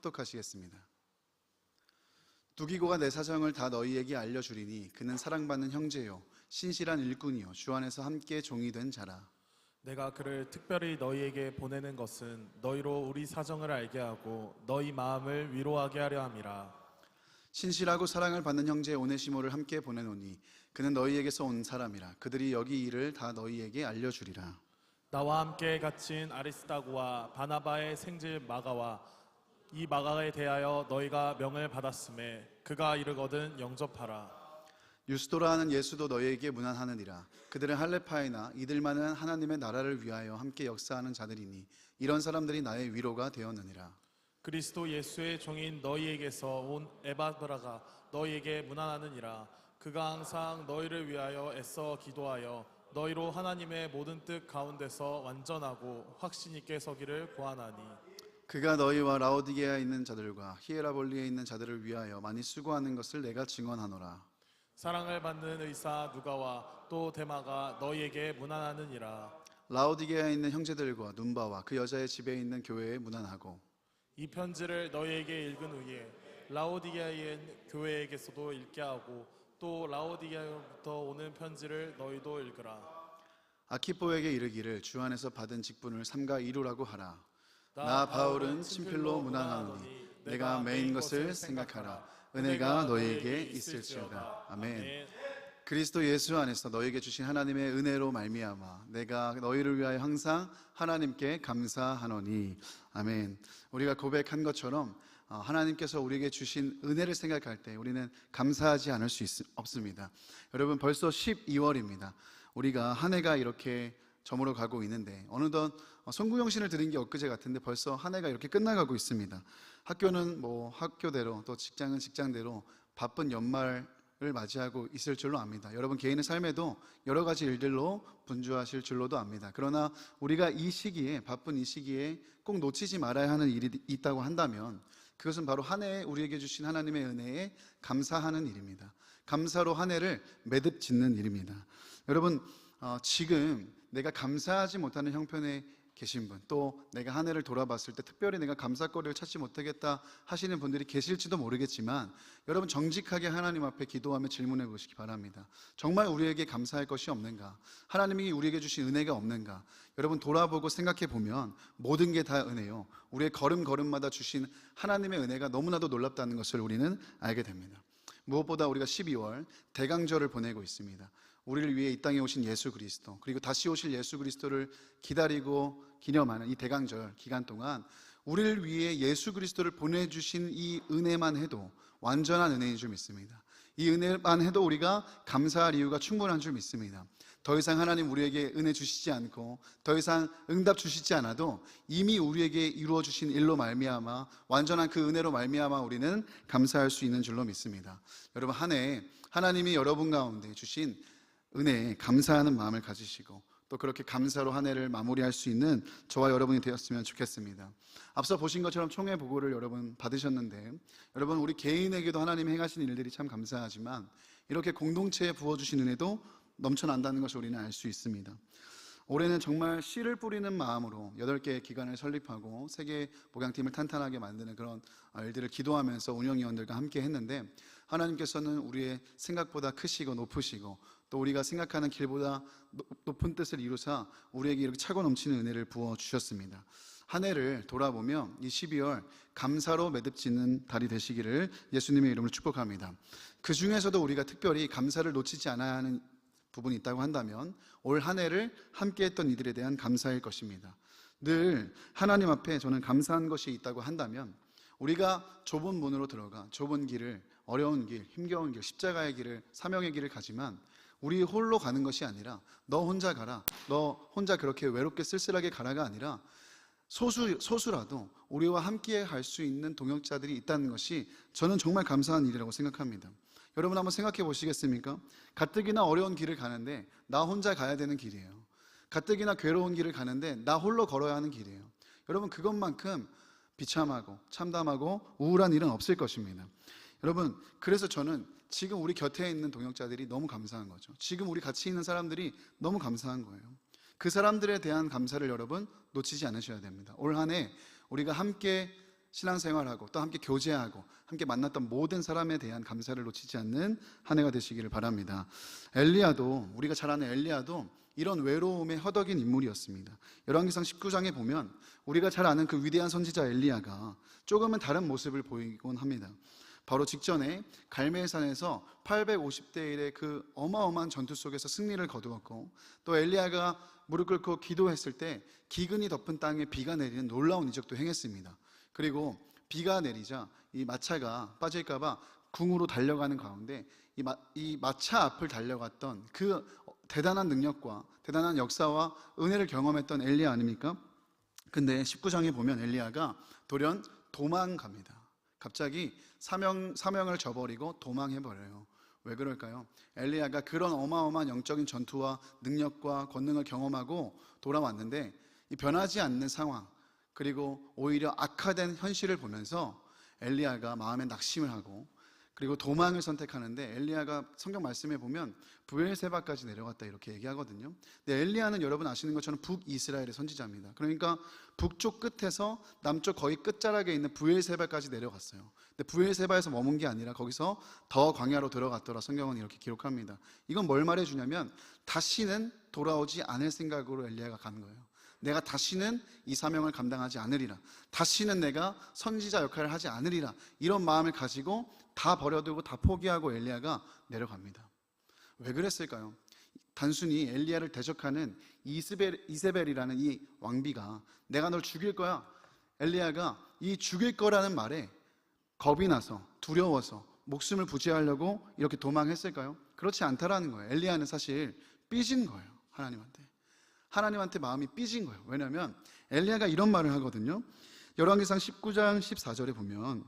합독하시겠습니다. 두기고가 내 사정을 다 너희에게 알려주리니 그는 사랑받는 형제요 신실한 일꾼이요 주 안에서 함께 종이 된 자라. 내가 그를 특별히 너희에게 보내는 것은 너희로 우리 사정을 알게 하고 너희 마음을 위로하게 하려 함이라. 신실하고 사랑을 받는 형제 오네시모를 함께 보내노니 그는 너희에게서 온 사람이라. 그들이 여기 일을 다 너희에게 알려주리라. 나와 함께 갇힌 아리스다고와 바나바의 생질 마가와 이 마가에 대하여 너희가 명을 받았음에 그가 이르거든 영접하라. 유스도라 하는 예수도 너희에게 문안하느니라. 그들은 할레파이나 이들만은 하나님의 나라를 위하여 함께 역사하는 자들이니 이런 사람들이 나의 위로가 되었느니라. 그리스도 예수의 종인 너희에게서 온 에바브라가 너희에게 문안하느니라. 그가 항상 너희를 위하여 애써 기도하여 너희로 하나님의 모든 뜻 가운데서 완전하고 확신 있게 서기를 고하나니 그가 너희와 라오디게아에 있는 자들과 히에라볼리에 있는 자들을 위하여 많이 수고하는 것을 내가 증언하노라. 사랑을 받는 의사 누가와 또 데마가 너희에게 문안하느니라. 라오디게아에 있는 형제들과 눈바와 그 여자의 집에 있는 교회에 문안하고 이 편지를 너희에게 읽은 후에 라오디게아의 교회에게서도 읽게 하고 또 라오디게아로부터 오는 편지를 너희도 읽으라. 아키포에게 이르기를 주 안에서 받은 직분을 삼가 이루라고 하라. 나 바울은 친필로 문안하노니 내가 매인 것을 생각하라. 은혜가 너희에게 있을지어다. 아멘. 그리스도 예수 안에서 너희에게 주신 하나님의 은혜로 말미암아 내가 너희를 위하여 항상 하나님께 감사하노니. 아멘. 우리가 고백한 것처럼 하나님께서 우리에게 주신 은혜를 생각할 때 우리는 감사하지 않을 수 없습니다. 여러분, 벌써 12월입니다. 우리가 한 해가 이렇게 저물어 가고 있는데 어느덧 송구영신을 드린 게 엊그제 같은데 벌써 한 해가 이렇게 끝나가고 있습니다. 학교는 뭐 학교대로 또 직장은 직장대로 바쁜 연말을 맞이하고 있을 줄로 압니다. 여러분 개인의 삶에도 여러 가지 일들로 분주하실 줄로도 압니다. 그러나 우리가 이 시기에, 바쁜 이 시기에 꼭 놓치지 말아야 하는 일이 있다고 한다면 그것은 바로 한 해에 우리에게 주신 하나님의 은혜에 감사하는 일입니다. 감사로 한 해를 매듭 짓는 일입니다. 여러분, 지금 내가 감사하지 못하는 형편에 계신 분, 또 내가 한 해를 돌아봤을 때 특별히 내가 감사거리를 찾지 못하겠다 하시는 분들이 계실지도 모르겠지만 여러분 정직하게 하나님 앞에 기도하며 질문해 보시기 바랍니다. 정말 우리에게 감사할 것이 없는가? 하나님이 우리에게 주신 은혜가 없는가? 여러분 돌아보고 생각해 보면 모든 게 다 은혜요, 우리의 걸음걸음마다 주신 하나님의 은혜가 너무나도 놀랍다는 것을 우리는 알게 됩니다. 무엇보다 우리가 12월 대강절을 보내고 있습니다. 우리를 위해 이 땅에 오신 예수 그리스도, 그리고 다시 오실 예수 그리스도를 기다리고 기념하는 이 대강절 기간 동안 우리를 위해 예수 그리스도를 보내주신 이 은혜만 해도 완전한 은혜인 줄 믿습니다. 이 은혜만 해도 우리가 감사할 이유가 충분한 줄 믿습니다. 더 이상 하나님 우리에게 은혜 주시지 않고 더 이상 응답 주시지 않아도 이미 우리에게 이루어 주신 일로 말미암아 완전한 그 은혜로 말미암아 우리는 감사할 수 있는 줄로 믿습니다. 여러분 한 해 하나님이 여러분 가운데 주신 은혜에 감사하는 마음을 가지시고 또 그렇게 감사로 한 해를 마무리할 수 있는 저와 여러분이 되었으면 좋겠습니다. 앞서 보신 것처럼 총회 보고를 여러분 받으셨는데 여러분 우리 개인에게도 하나님이 행하신 일들이 참 감사하지만 이렇게 공동체에 부어주신 은혜도 넘쳐난다는 것을 우리는 알 수 있습니다. 올해는 정말 씨를 뿌리는 마음으로 8개의 기관을 설립하고 세계 목양팀을 탄탄하게 만드는 그런 일들을 기도하면서 운영위원들과 함께 했는데 하나님께서는 우리의 생각보다 크시고 높으시고 또 우리가 생각하는 길보다 높은 뜻을 이루사 우리에게 이렇게 차고 넘치는 은혜를 부어주셨습니다. 한 해를 돌아보며 이 12월 감사로 매듭짓는 달이 되시기를 예수님의 이름으로 축복합니다. 그 중에서도 우리가 특별히 감사를 놓치지 않아야 하는 부분이 있다고 한다면 올 한 해를 함께했던 이들에 대한 감사일 것입니다. 늘 하나님 앞에 저는 감사한 것이 있다고 한다면 우리가 좁은 문으로 들어가 좁은 길을, 어려운 길, 힘겨운 길, 십자가의 길을, 사명의 길을 가지만 우리 홀로 가는 것이 아니라 너 혼자 가라, 너 혼자 그렇게 외롭게 쓸쓸하게 가라가 아니라 소수라도 우리와 함께 갈 수 있는 동역자들이 있다는 것이 저는 정말 감사한 일이라고 생각합니다. 여러분 한번 생각해 보시겠습니까? 가뜩이나 어려운 길을 가는데 나 혼자 가야 되는 길이에요. 가뜩이나 괴로운 길을 가는데 나 홀로 걸어야 하는 길이에요. 여러분 그것만큼 비참하고 참담하고 우울한 일은 없을 것입니다. 여러분 그래서 저는 지금 우리 곁에 있는 동역자들이 너무 감사한 거죠. 지금 우리 같이 있는 사람들이 너무 감사한 거예요. 그 사람들에 대한 감사를 여러분 놓치지 않으셔야 됩니다. 올 한 해 우리가 함께 신앙생활하고 또 함께 교제하고 함께 만났던 모든 사람에 대한 감사를 놓치지 않는 한 해가 되시기를 바랍니다. 엘리야도, 우리가 잘 아는 엘리야도 이런 외로움에 허덕인 인물이었습니다. 열왕기상 19장에 보면 우리가 잘 아는 그 위대한 선지자 엘리야가 조금은 다른 모습을 보이곤 합니다. 바로 직전에 갈멜산에서 850대 1의 그 어마어마한 전투 속에서 승리를 거두었고, 또 엘리야가 무릎 꿇고 기도했을 때 기근이 덮은 땅에 비가 내리는 놀라운 이적도 행했습니다. 그리고 비가 내리자 이 마차가 빠질까 봐 궁으로 달려가는 가운데 이 마차 앞을 달려갔던 그 대단한 능력과 대단한 역사와 은혜를 경험했던 엘리야 아닙니까? 근데 19장에 보면 엘리야가 돌연 도망갑니다. 갑자기 사명을 저버리고 도망해버려요. 왜 그럴까요? 엘리야가 그런 어마어마한 영적인 전투와 능력과 권능을 경험하고 돌아왔는데 이 변하지 않는 상황, 그리고 오히려 악화된 현실을 보면서 엘리야가 마음에 낙심을 하고 그리고 도망을 선택하는데, 엘리야가 성경 말씀에 보면 브엘세바까지 내려갔다 이렇게 얘기하거든요. 근데 엘리야는 여러분 아시는 것처럼 북이스라엘의 선지자입니다. 그러니까 북쪽 끝에서 남쪽 거의 끝자락에 있는 브엘세바까지 내려갔어요. 근데 브엘세바에서 머문 게 아니라 거기서 더 광야로 들어갔더라 성경은 이렇게 기록합니다. 이건 뭘 말해주냐면 다시는 돌아오지 않을 생각으로 엘리야가 간 거예요. 내가 다시는 이 사명을 감당하지 않으리라, 다시는 내가 선지자 역할을 하지 않으리라, 이런 마음을 가지고 다 버려두고 다 포기하고 엘리야가 내려갑니다. 왜 그랬을까요? 단순히 엘리야를 대적하는 이세벨이라는 이 왕비가 내가 널 죽일 거야, 엘리야가 이 죽일 거라는 말에 겁이 나서 두려워서 목숨을 부지하려고 이렇게 도망했을까요? 그렇지 않다라는 거예요. 엘리야는 사실 삐진 거예요. 하나님한테 마음이 삐진 거예요. 왜냐하면 엘리야가 이런 말을 하거든요. 열왕기상 19장 14절에 보면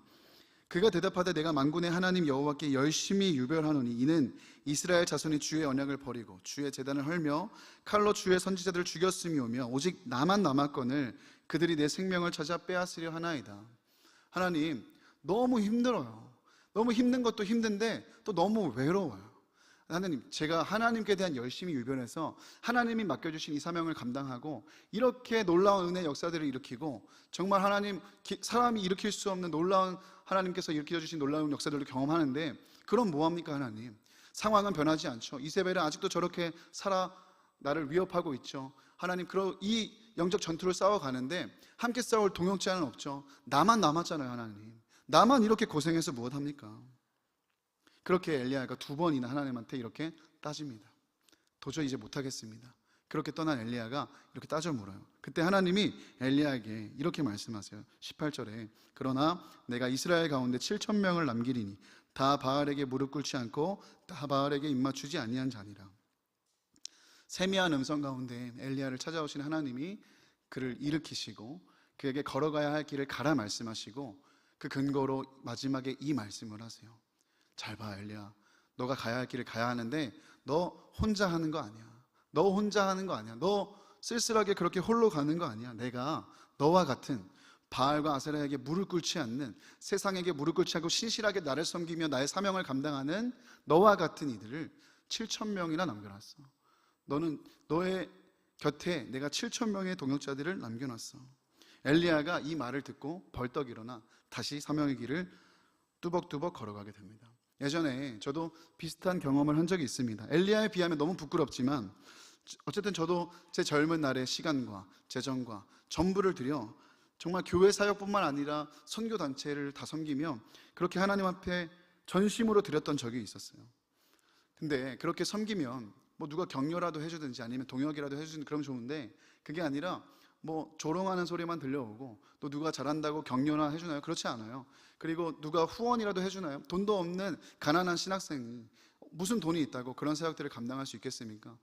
그가 대답하되 내가 만군의 하나님 여호와께 열심히 유별하노니 이는 이스라엘 자손이 주의 언약을 버리고 주의 제단을 헐며 칼로 주의 선지자들을 죽였음이오며 오직 나만 남았거늘 그들이 내 생명을 찾아 빼앗으려 하나이다. 하나님, 너무 힘들어요. 너무 힘든 것도 힘든데 또 너무 외로워요. 하나님, 제가 하나님께 대한 열심히 유별해서 하나님이 맡겨주신 이 사명을 감당하고 이렇게 놀라운 은혜 역사들을 일으키고, 정말 하나님, 사람이 일으킬 수 없는 놀라운, 하나님께서 일으켜주신 놀라운 역사들을 경험하는데 그럼 뭐합니까? 하나님, 상황은 변하지 않죠. 이세벨은 아직도 저렇게 나를 위협하고 있죠. 하나님, 이 영적 전투를 싸워가는데 함께 싸울 동역자는 없죠. 나만 남았잖아요. 하나님, 나만 이렇게 고생해서 무엇합니까? 그렇게 엘리야가 2번이나 하나님한테 이렇게 따집니다. 도저히 이제 못하겠습니다. 그렇게 떠난 엘리야가 이렇게 따져 물어요. 그때 하나님이 엘리야에게 이렇게 말씀하세요. 18절에 그러나 내가 이스라엘 가운데 7,000명을 남기리니 다 바알에게 무릎 꿇지 않고 다 바알에게 입맞추지 아니한 자니라. 세미한 음성 가운데 엘리야를 찾아오신 하나님이 그를 일으키시고 그에게 걸어가야 할 길을 가라 말씀하시고, 그 근거로 마지막에 이 말씀을 하세요. 잘 봐, 엘리야, 너가 가야 할 길을 가야 하는데 너 혼자 하는 거 아니야. 너 혼자 하는 거 아니야. 너 쓸쓸하게 그렇게 홀로 가는 거 아니야. 내가 너와 같은 바알과 아세라에게 무릎 꿇지 않는, 세상에게 무릎 꿇지 않고 신실하게 나를 섬기며 나의 사명을 감당하는 너와 같은 이들을 7,000명이나 남겨놨어. 너의 곁에 내가 7,000명의 동역자들을 남겨놨어. 엘리야가 이 말을 듣고 벌떡 일어나 다시 사명의 길을 뚜벅뚜벅 걸어가게 됩니다. 예전에 저도 비슷한 경험을 한 적이 있습니다. 엘리야에 비하면 너무 부끄럽지만 어쨌든 저도 제 젊은 날의 시간과 재정과 전부를 들여 정말 교회 사역뿐만 아니라 선교단체를 다 섬기며 그렇게 하나님 앞에 전심으로 드렸던 적이 있었어요. 근데 그렇게 섬기면 뭐 누가 격려라도 해주든지 아니면 동역이라도 해주든지 그러면 좋은데, 그게 아니라 뭐 조롱하는 소리만 들려오고 또 누가 잘한다고 격려나 해주나요? 그렇지 않아요. 그리고 누가 후원이라도 해주나요? 돈도 없는 가난한 신학생이 무슨 돈이 있다고 그런 사역들을 감당할 수 있겠습니까?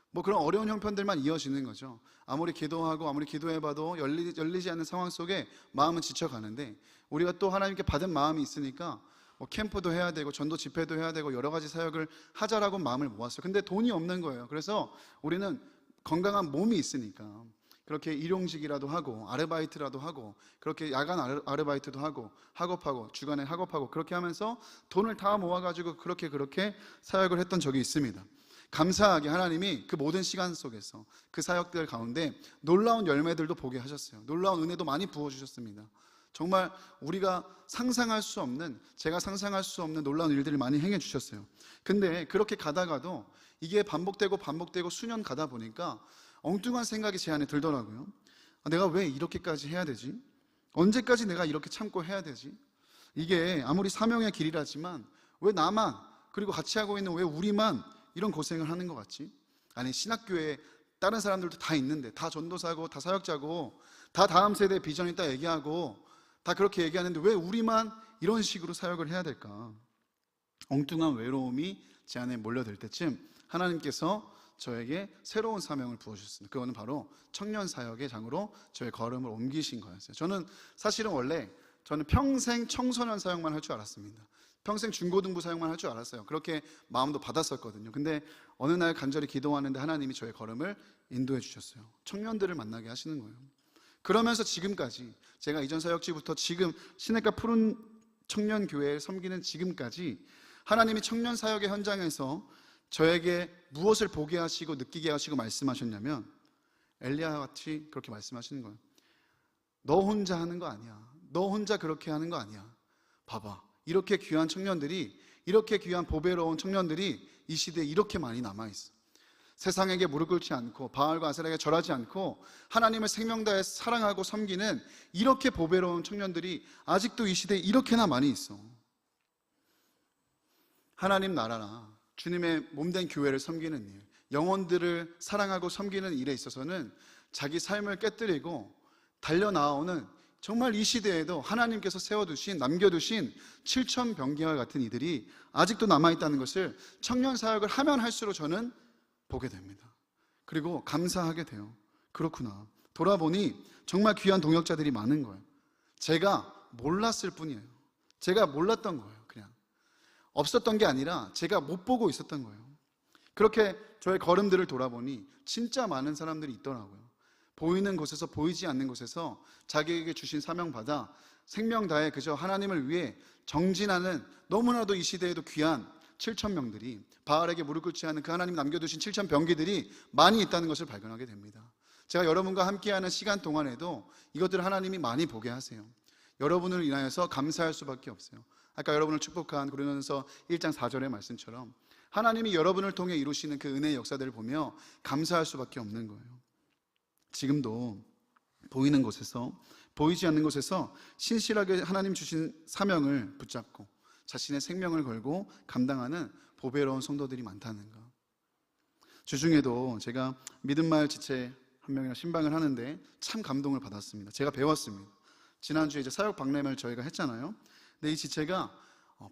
뭐 그런 어려운 형편들만 이어지는 거죠. 아무리 기도하고 아무리 기도해봐도 열리지 않는 상황 속에 마음은 지쳐가는데, 우리가 또 하나님께 받은 마음이 있으니까 뭐 캠프도 해야 되고 전도 집회도 해야 되고 여러 가지 사역을 하자라고 마음을 모았어요. 근데 돈이 없는 거예요. 그래서 우리는 건강한 몸이 있으니까 그렇게 일용직이라도 하고 아르바이트라도 하고 그렇게 야간 아르바이트도 하고 학업하고 주간에 학업하고 그렇게 하면서 돈을 다 모아가지고 그렇게 사역을 했던 적이 있습니다. 감사하게 하나님이 그 모든 시간 속에서 그 사역들 가운데 놀라운 열매들도 보게 하셨어요. 놀라운 은혜도 많이 부어주셨습니다. 정말 우리가 상상할 수 없는, 제가 상상할 수 없는 놀라운 일들을 많이 행해 주셨어요. 근데 그렇게 가다가도 이게 반복되고 수년 가다 보니까 엉뚱한 생각이 제 안에 들더라고요. 내가 왜 이렇게까지 해야 되지? 언제까지 내가 이렇게 참고 해야 되지? 이게 아무리 사명의 길이라지만 왜 나만, 그리고 같이 하고 있는 왜 우리만 이런 고생을 하는 것 같지? 아니, 신학교에 다른 사람들도 다 있는데, 다 전도사고 다 사역자고 다 다음 세대 비전 있다 얘기하고 다 그렇게 얘기하는데 왜 우리만 이런 식으로 사역을 해야 될까? 엉뚱한 외로움이 제 안에 몰려들 때쯤 하나님께서 저에게 새로운 사명을 부어주셨습니다. 그거는 바로 청년 사역의 장으로 저의 걸음을 옮기신 거였어요. 사실은 원래 저는 평생 청소년 사역만 할 줄 알았습니다. 평생 중고등부 사역만 할 줄 알았어요. 그렇게 마음도 받았었거든요. 근데 어느 날 간절히 기도하는데 하나님이 저의 걸음을 인도해 주셨어요. 청년들을 만나게 하시는 거예요. 그러면서 지금까지, 제가 이전 사역지부터 지금 시냇가 푸른 청년교회에 섬기는 지금까지 하나님이 청년 사역의 현장에서 저에게 무엇을 보게 하시고 느끼게 하시고 말씀하셨냐면, 엘리야와 같이 그렇게 말씀하시는 거예요. 너 혼자 하는 거 아니야. 너 혼자 그렇게 하는 거 아니야. 봐봐, 이렇게 귀한 청년들이, 이렇게 귀한 보배로운 청년들이 이 시대에 이렇게 많이 남아있어. 세상에게 무릎 꿇지 않고 바알과 아세라에게 절하지 않고 하나님을 생명 다해 사랑하고 섬기는 이렇게 보배로운 청년들이 아직도 이 시대에 이렇게나 많이 있어. 하나님 나라나 주님의 몸된 교회를 섬기는 일, 영혼들을 사랑하고 섬기는 일에 있어서는 자기 삶을 깨뜨리고 달려나오는, 정말 이 시대에도 하나님께서 세워두신, 남겨두신 7,000병기와 같은 이들이 아직도 남아있다는 것을 청년 사역을 하면 할수록 저는 보게 됩니다. 그리고 감사하게 돼요. 그렇구나, 돌아보니 정말 귀한 동역자들이 많은 거예요. 제가 몰랐을 뿐이에요. 제가 몰랐던 거예요. 그냥 없었던 게 아니라 제가 못 보고 있었던 거예요. 그렇게 저의 걸음들을 돌아보니 진짜 많은 사람들이 있더라고요. 보이는 곳에서 보이지 않는 곳에서 자기에게 주신 사명 받아 생명 다해 그저 하나님을 위해 정진하는, 너무나도 이 시대에도 귀한 7,000명들이, 바알에게 무릎 꿇지 않은 그 하나님 남겨두신 7,000병기들이 많이 있다는 것을 발견하게 됩니다. 제가 여러분과 함께하는 시간 동안에도 이것들을 하나님이 많이 보게 하세요. 여러분을 인하여서 감사할 수밖에 없어요. 아까 여러분을 축복한 고린도전서 1장 4절의 말씀처럼 하나님이 여러분을 통해 이루시는 그 은혜의 역사들을 보며 감사할 수밖에 없는 거예요. 지금도 보이는 곳에서, 보이지 않는 곳에서 신실하게 하나님 주신 사명을 붙잡고 자신의 생명을 걸고 감당하는 보배로운 성도들이 많다는 것. 주중에도 제가 믿음마을 지체 한 명이랑 신방을 하는데 참 감동을 받았습니다. 제가 배웠습니다. 지난주에 이제 사역 박람회를 저희가 했잖아요. 근데 이 지체가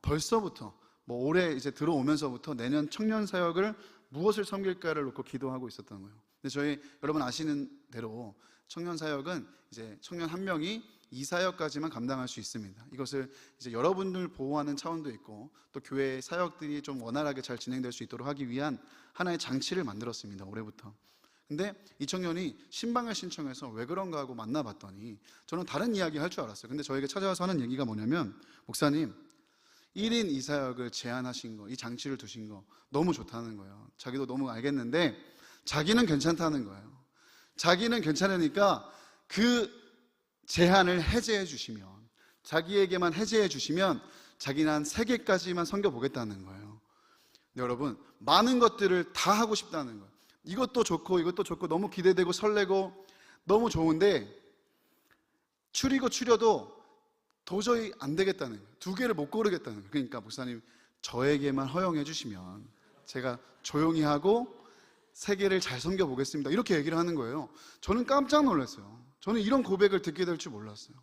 벌써부터 올해 이제 들어오면서부터 내년 청년 사역을 무엇을 섬길까를 놓고 기도하고 있었던 거예요. 근데 여러분 아시는 대로 청년 사역은 이제 청년 한 명이 이 사역까지만 감당할 수 있습니다. 이것을 이제 여러분들 보호하는 차원도 있고 또 교회 사역들이 좀 원활하게 잘 진행될 수 있도록 하기 위한 하나의 장치를 만들었습니다. 올해부터. 근데 이 청년이 신방을 신청해서 왜 그런가 하고 만나봤더니 저는 다른 이야기 할 줄 알았어요. 근데 저에게 찾아와서 하는 얘기가 뭐냐면, 목사님 1인 이 사역을 제안하신 거, 이 장치를 두신 거 너무 좋다는 거예요. 자기도 너무 알겠는데 자기는 괜찮다는 거예요. 자기는 괜찮으니까 그 제한을 해제해 주시면, 자기에게만 해제해 주시면 자기는 한 3개까지만 섬겨보겠다는 거예요. 근데 여러분, 많은 것들을 다 하고 싶다는 거예요. 이것도 좋고 이것도 좋고 너무 기대되고 설레고 너무 좋은데 추려도 도저히 안 되겠다는 거예요. 2개를 못 고르겠다는 거예요. 그러니까 목사님 저에게만 허용해 주시면 제가 조용히 하고 3개를 잘 섬겨보겠습니다, 이렇게 얘기를 하는 거예요. 저는 깜짝 놀랐어요. 저는 이런 고백을 듣게 될 줄 몰랐어요.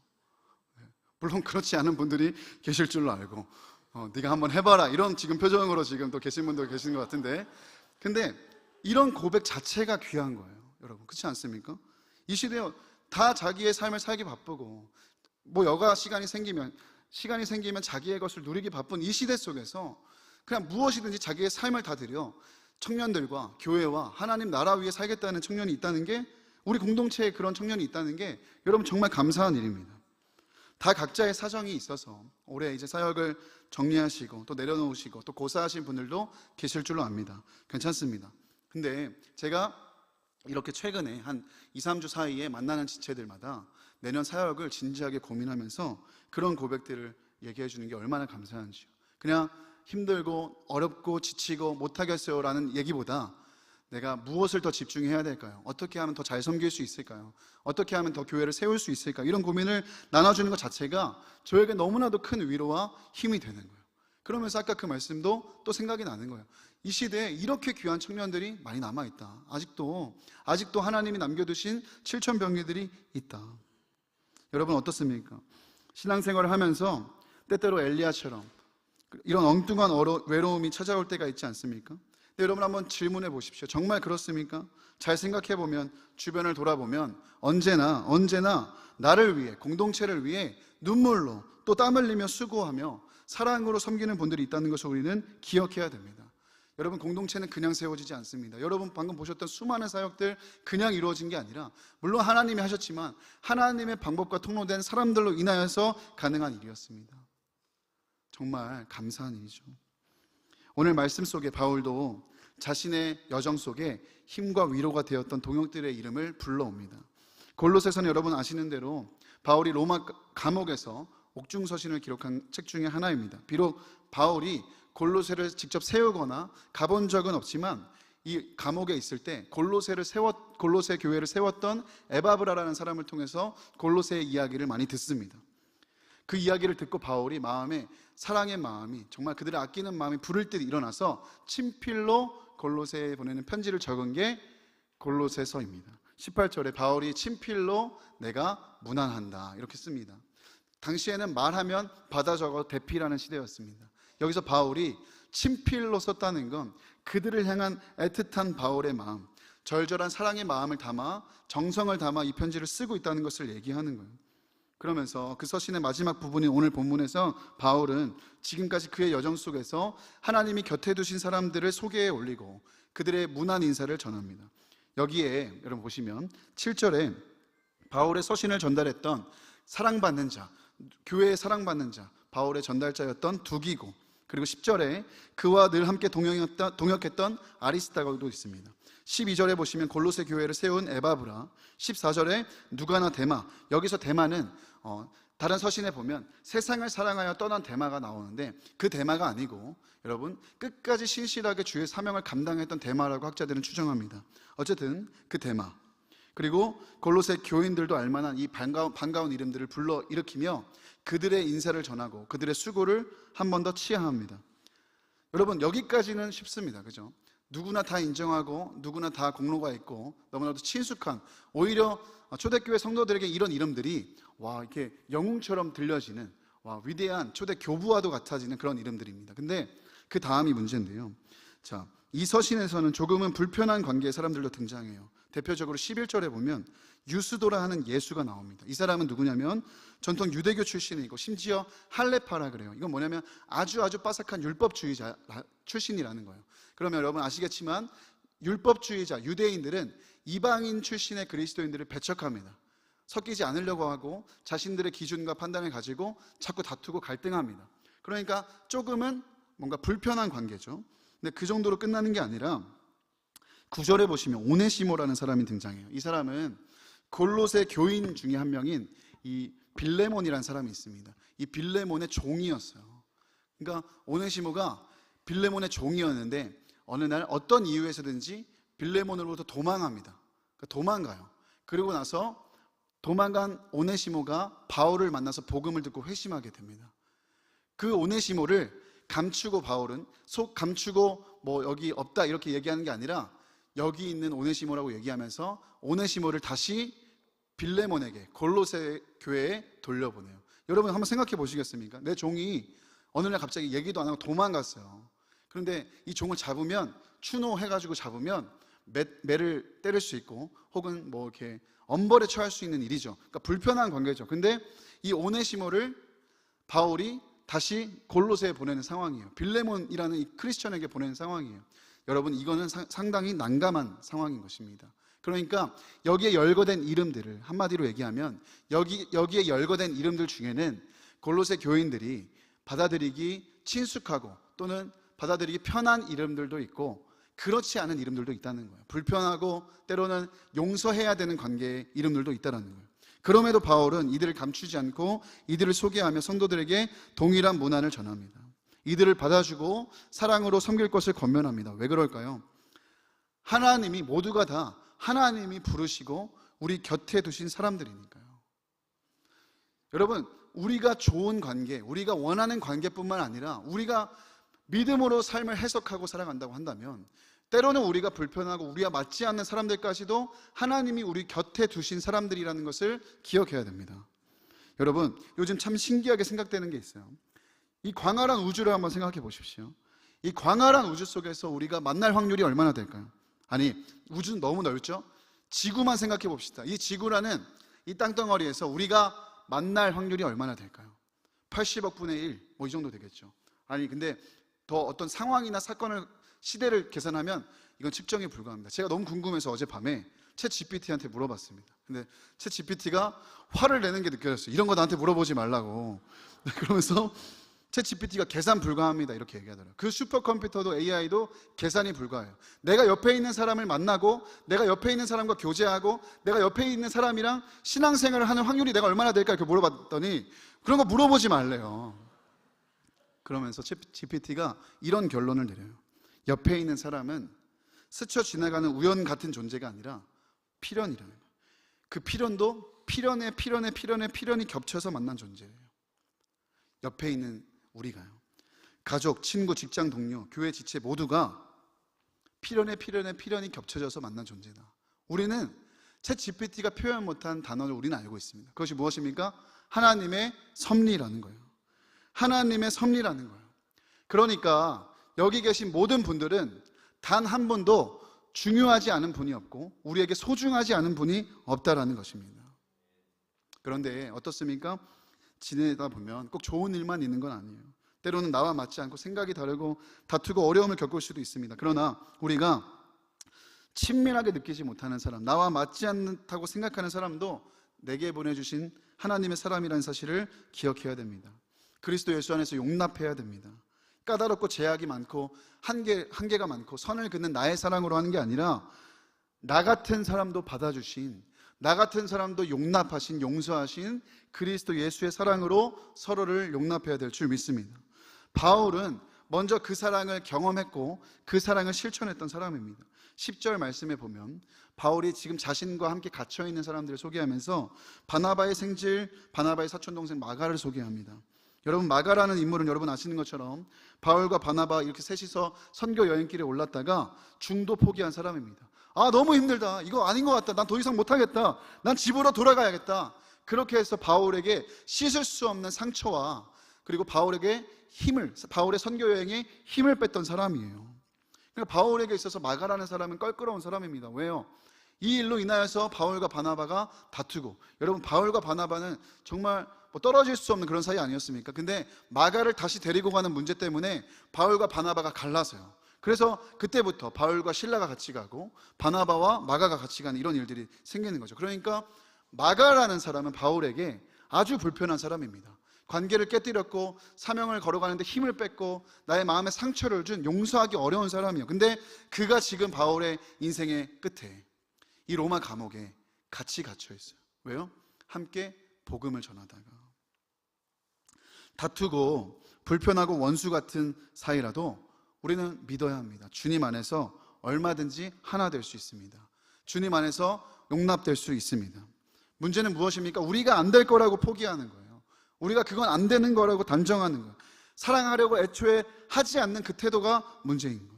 물론 그렇지 않은 분들이 계실 줄로 알고 네가 한번 해봐라 이런 지금 표정으로 지금 또 계신 분도 계신 것 같은데, 근데 이런 고백 자체가 귀한 거예요. 여러분 그렇지 않습니까? 이 시대에 다 자기의 삶을 살기 바쁘고 여가 시간이 생기면 자기의 것을 누리기 바쁜 이 시대 속에서 그냥 무엇이든지 자기의 삶을 다 들여 청년들과 교회와 하나님 나라 위에 살겠다는 청년이 있다는 게, 우리 공동체에 그런 청년이 있다는 게 여러분 정말 감사한 일입니다. 다 각자의 사정이 있어서 올해 이제 사역을 정리하시고 또 내려놓으시고 또 고사하신 분들도 계실 줄로 압니다. 괜찮습니다. 근데 제가 이렇게 최근에 한 2, 3주 사이에 만나는 지체들마다 내년 사역을 진지하게 고민하면서 그런 고백들을 얘기해 주는 게 얼마나 감사한지요. 그냥 힘들고 어렵고 지치고 못하겠어요 라는 얘기보다 내가 무엇을 더 집중해야 될까요? 어떻게 하면 더 잘 섬길 수 있을까요? 어떻게 하면 더 교회를 세울 수 있을까? 이런 고민을 나눠주는 것 자체가 저에게 너무나도 큰 위로와 힘이 되는 거예요. 그러면서 아까 그 말씀도 또 생각이 나는 거예요. 이 시대에 이렇게 귀한 청년들이 많이 남아있다. 아직도 하나님이 남겨두신 7천 병기들이 있다. 여러분 어떻습니까? 신앙생활을 하면서 때때로 엘리야처럼 이런 엉뚱한 외로움이 찾아올 때가 있지 않습니까? 근데 여러분 한번 질문해 보십시오. 정말 그렇습니까? 잘 생각해 보면, 주변을 돌아보면 언제나 나를 위해, 공동체를 위해 눈물로 또 땀 흘리며 수고하며 사랑으로 섬기는 분들이 있다는 것을 우리는 기억해야 됩니다. 여러분, 공동체는 그냥 세워지지 않습니다. 여러분 방금 보셨던 수많은 사역들 그냥 이루어진 게 아니라, 물론 하나님이 하셨지만 하나님의 방법과 통로된 사람들로 인하여서 가능한 일이었습니다. 정말 감사한 일이죠. 오늘 말씀 속에 바울도 자신의 여정 속에 힘과 위로가 되었던 동역들의 이름을 불러옵니다. 골로새서는 여러분 아시는 대로 바울이 로마 감옥에서 옥중서신을 기록한 책 중에 하나입니다. 비록 바울이 골로새를 직접 세우거나 가본 적은 없지만 이 감옥에 있을 때 골로새 교회를 세웠던 에바브라라는 사람을 통해서 골로새의 이야기를 많이 듣습니다. 그 이야기를 듣고 바울이 사랑의 마음이, 정말 그들을 아끼는 마음이 부를 듯 일어나서 친필로 골로새에 보내는 편지를 적은 게 골로새서입니다. 18절에 바울이 친필로 내가 문안한다 이렇게 씁니다. 당시에는 말하면 받아 적어 대피라는 시대였습니다. 여기서 바울이 친필로 썼다는 건 그들을 향한 애틋한 바울의 마음, 절절한 사랑의 마음을 담아, 정성을 담아 이 편지를 쓰고 있다는 것을 얘기하는 거예요. 그러면서 그 서신의 마지막 부분인 오늘 본문에서 바울은 지금까지 그의 여정 속에서 하나님이 곁에 두신 사람들을 소개해 올리고 그들의 문안 인사를 전합니다. 여기에 여러분 보시면 7절에 바울의 서신을 전달했던 사랑받는 자, 교회의 사랑받는 자, 바울의 전달자였던 두기고, 그리고 10절에 그와 늘 함께 동역했던 아리스다고도 있습니다. 12절에 보시면 골로새 교회를 세운 에바브라, 14절에 누가나 데마, 여기서 데마는 다른 서신에 보면 세상을 사랑하여 떠난 데마가 나오는데 그 데마가 아니고 여러분 끝까지 신실하게 주의 사명을 감당했던 데마라고 학자들은 추정합니다. 어쨌든 그 데마, 그리고 골로새 교인들도 알만한 이 반가운 이름들을 불러 일으키며 그들의 인사를 전하고 그들의 수고를 한 번 더 치하합니다. 여러분 여기까지는 쉽습니다. 그죠? 누구나 다 인정하고 누구나 다 공로가 있고 너무나도 친숙한, 오히려 초대교회 성도들에게 이런 이름들이 이렇게 영웅처럼 들려지는 위대한 초대 교부와도 같아지는 그런 이름들입니다. 근데 그 다음이 문제인데요. 자, 이 서신에서는 조금은 불편한 관계의 사람들도 등장해요. 대표적으로 11절에 보면 유스도라 하는 예수가 나옵니다. 이 사람은 누구냐면 전통 유대교 출신이고 심지어 할레파라 그래요. 이건 뭐냐면 아주 빠삭한 율법주의자 출신이라는 거예요. 그러면 여러분 아시겠지만 율법주의자 유대인들은 이방인 출신의 그리스도인들을 배척합니다. 섞이지 않으려고 하고 자신들의 기준과 판단을 가지고 자꾸 다투고 갈등합니다. 그러니까 조금은 뭔가 불편한 관계죠. 근데 그 정도로 끝나는 게 아니라 9절에 보시면 오네시모라는 사람이 등장해요. 이 사람은 골로새 교인 중에 한 명인 이 빌레몬이라는 사람이 있습니다. 이 빌레몬의 종이었어요. 그러니까 오네시모가 빌레몬의 종이었는데 어느 날 어떤 이유에서든지 빌레몬으로부터 도망합니다. 그러니까 도망가요. 그리고 나서 도망간 오네시모가 바울을 만나서 복음을 듣고 회심하게 됩니다. 그 오네시모를 감추고 바울은 속 감추고 여기 없다 이렇게 얘기하는 게 아니라 여기 있는 오네시모라고 얘기하면서 오네시모를 다시 빌레몬에게 골로새 교회에 돌려보내요. 여러분 한번 생각해 보시겠습니까? 내 종이 어느 날 갑자기 얘기도 안 하고 도망갔어요. 그런데 이 종을 잡으면 추노해가지고 잡으면 매를 때릴 수 있고 혹은 이렇게 엄벌에 처할 수 있는 일이죠. 그러니까 불편한 관계죠. 근데 이 오네시모를 바울이 다시 골로새에 보내는 상황이에요. 빌레몬이라는 이 크리스천에게 보내는 상황이에요. 여러분 이거는 상당히 난감한 상황인 것입니다. 그러니까 여기에 열거된 이름들을 한마디로 얘기하면 여기에 열거된 이름들 중에는 골로새 교인들이 받아들이기 친숙하고 또는 받아들이기 편한 이름들도 있고 그렇지 않은 이름들도 있다는 거예요. 불편하고 때로는 용서해야 되는 관계의 이름들도 있다는 거예요. 그럼에도 바울은 이들을 감추지 않고 이들을 소개하며 성도들에게 동일한 문안을 전합니다. 이들을 받아주고 사랑으로 섬길 것을 권면합니다. 왜 그럴까요? 하나님이 모두가 다 하나님이 부르시고 우리 곁에 두신 사람들이니까요. 여러분, 우리가 좋은 관계, 우리가 원하는 관계뿐만 아니라 우리가 믿음으로 삶을 해석하고 살아간다고 한다면 때로는 우리가 불편하고 우리와 맞지 않는 사람들까지도 하나님이 우리 곁에 두신 사람들이라는 것을 기억해야 됩니다. 여러분, 요즘 참 신기하게 생각되는 게 있어요. 이 광활한 우주를 한번 생각해 보십시오. 이 광활한 우주 속에서 우리가 만날 확률이 얼마나 될까요? 아니, 우주는 너무 넓죠? 지구만 생각해 봅시다. 이 지구라는 이 땅덩어리에서 우리가 만날 확률이 얼마나 될까요? 80억 분의 1, 뭐 이 정도 되겠죠. 아니, 근데 더 어떤 상황이나 사건을, 시대를 계산하면 이건 측정이 불가합니다. 제가 너무 궁금해서 어젯밤에 챗 GPT한테 물어봤습니다. 근데 챗 GPT가 화를 내는 게 느껴졌어요. 이런 거 나한테 물어보지 말라고. 그러면서 챗 GPT가 계산 불가합니다 이렇게 얘기하더라고요. 그 슈퍼컴퓨터도 AI도 계산이 불가해요. 내가 옆에 있는 사람을 만나고 내가 옆에 있는 사람과 교제하고 내가 옆에 있는 사람이랑 신앙생활을 하는 확률이 내가 얼마나 될까 이렇게 물어봤더니 그런 거 물어보지 말래요. 그러면서 챗 GPT가 이런 결론을 내려요. 옆에 있는 사람은 스쳐 지나가는 우연 같은 존재가 아니라 필연이라는 거예요. 그 필연도 필연이 겹쳐서 만난 존재예요. 옆에 있는 우리가요. 가족, 친구, 직장 동료, 교회 지체 모두가 필연이 겹쳐져서 만난 존재다. 우리는 챗 GPT가 표현 못한 단어를 우리는 알고 있습니다. 그것이 무엇입니까? 하나님의 섭리라는 거예요. 하나님의 섭리라는 거예요. 그러니까 여기 계신 모든 분들은 단 한 분도 중요하지 않은 분이 없고 우리에게 소중하지 않은 분이 없다라는 것입니다. 그런데 어떻습니까? 지내다 보면 꼭 좋은 일만 있는 건 아니에요. 때로는 나와 맞지 않고 생각이 다르고 다투고 어려움을 겪을 수도 있습니다. 그러나 우리가 친밀하게 느끼지 못하는 사람, 나와 맞지 않다고 생각하는 사람도 내게 보내주신 하나님의 사람이라는 사실을 기억해야 됩니다. 그리스도 예수 안에서 용납해야 됩니다. 까다롭고 제약이 많고 한계가 많고 선을 긋는 나의 사랑으로 하는 게 아니라 나 같은 사람도 받아주신, 나 같은 사람도 용납하신, 용서하신 그리스도 예수의 사랑으로 서로를 용납해야 될 줄 믿습니다. 바울은 먼저 그 사랑을 경험했고 그 사랑을 실천했던 사람입니다. 10절 말씀에 보면 바울이 지금 자신과 함께 갇혀있는 사람들을 소개하면서 바나바의 생질, 바나바의 사촌동생 마가를 소개합니다. 여러분, 마가라는 인물은 여러분 아시는 것처럼 바울과 바나바 이렇게 셋이서 선교 여행길에 올랐다가 중도 포기한 사람입니다. 아, 너무 힘들다. 이거 아닌 것 같다. 난 더 이상 못하겠다. 난 집으로 돌아가야겠다. 그렇게 해서 바울에게 씻을 수 없는 상처와 그리고 바울의 선교 여행에 힘을 뺐던 사람이에요. 그러니까 바울에게 있어서 마가라는 사람은 껄끄러운 사람입니다. 왜요? 이 일로 인하여서 바울과 바나바가 다투고, 여러분 바울과 바나바는 정말 떨어질 수 없는 그런 사이 아니었습니까? 근데 마가를 다시 데리고 가는 문제 때문에 바울과 바나바가 갈라서요. 그래서 그때부터 바울과 실라가 같이 가고 바나바와 마가가 같이 가는 이런 일들이 생기는 거죠. 그러니까 마가라는 사람은 바울에게 아주 불편한 사람입니다. 관계를 깨뜨렸고 사명을 걸어가는데 힘을 뺐고 나의 마음에 상처를 준 용서하기 어려운 사람이에요. 근데 그가 지금 바울의 인생의 끝에 이 로마 감옥에 같이 갇혀 있어요. 왜요? 함께 복음을 전하다가 다투고 불편하고 원수 같은 사이라도 우리는 믿어야 합니다. 주님 안에서 얼마든지 하나 될 수 있습니다. 주님 안에서 용납될 수 있습니다. 문제는 무엇입니까? 우리가 안 될 거라고 포기하는 거예요. 우리가 그건 안 되는 거라고 단정하는 거예요. 사랑하려고 애초에 하지 않는 그 태도가 문제인 거예요.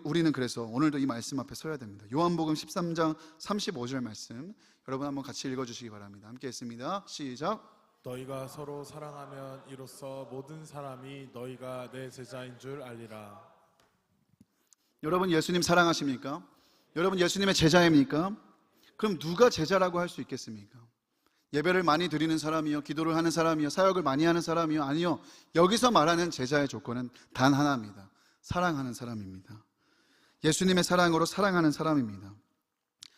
우리는 그래서 오늘도 이 말씀 앞에 서야 됩니다. 요한복음 13장 35절 말씀 여러분 한번 같이 읽어주시기 바랍니다. 함께 했습니다. 시작. 너희가 서로 사랑하면 이로써 모든 사람이 너희가 내 제자인 줄 알리라. 여러분 예수님 사랑하십니까? 여러분 예수님의 제자입니까? 그럼 누가 제자라고 할 수 있겠습니까? 예배를 많이 드리는 사람이요, 기도를 하는 사람이요, 사역을 많이 하는 사람이요? 아니요. 여기서 말하는 제자의 조건은 단 하나입니다. 사랑하는 사람입니다. 예수님의 사랑으로 사랑하는 사람입니다.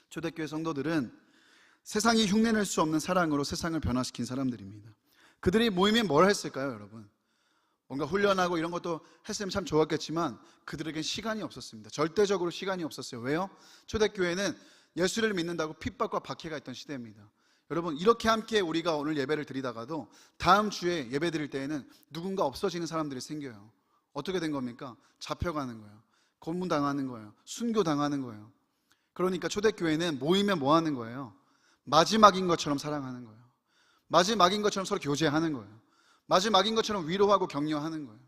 초대교회 성도들은 세상이 흉내낼 수 없는 사랑으로 세상을 변화시킨 사람들입니다. 그들이 모이면 뭘 했을까요, 여러분? 뭔가 훈련하고 이런 것도 했으면 참 좋았겠지만 그들에겐 시간이 없었습니다. 절대적으로 시간이 없었어요. 왜요? 초대교회는 예수를 믿는다고 핍박과 박해가 있던 시대입니다. 여러분, 이렇게 함께 우리가 오늘 예배를 드리다가도 다음 주에 예배 드릴 때에는 누군가 없어지는 사람들이 생겨요. 어떻게 된 겁니까? 잡혀가는 거예요. 고문당하는 거예요. 순교당하는 거예요. 그러니까 초대교회는 모이면 뭐 하는 거예요? 마지막인 것처럼 사랑하는 거예요. 마지막인 것처럼 서로 교제하는 거예요. 마지막인 것처럼 위로하고 격려하는 거예요.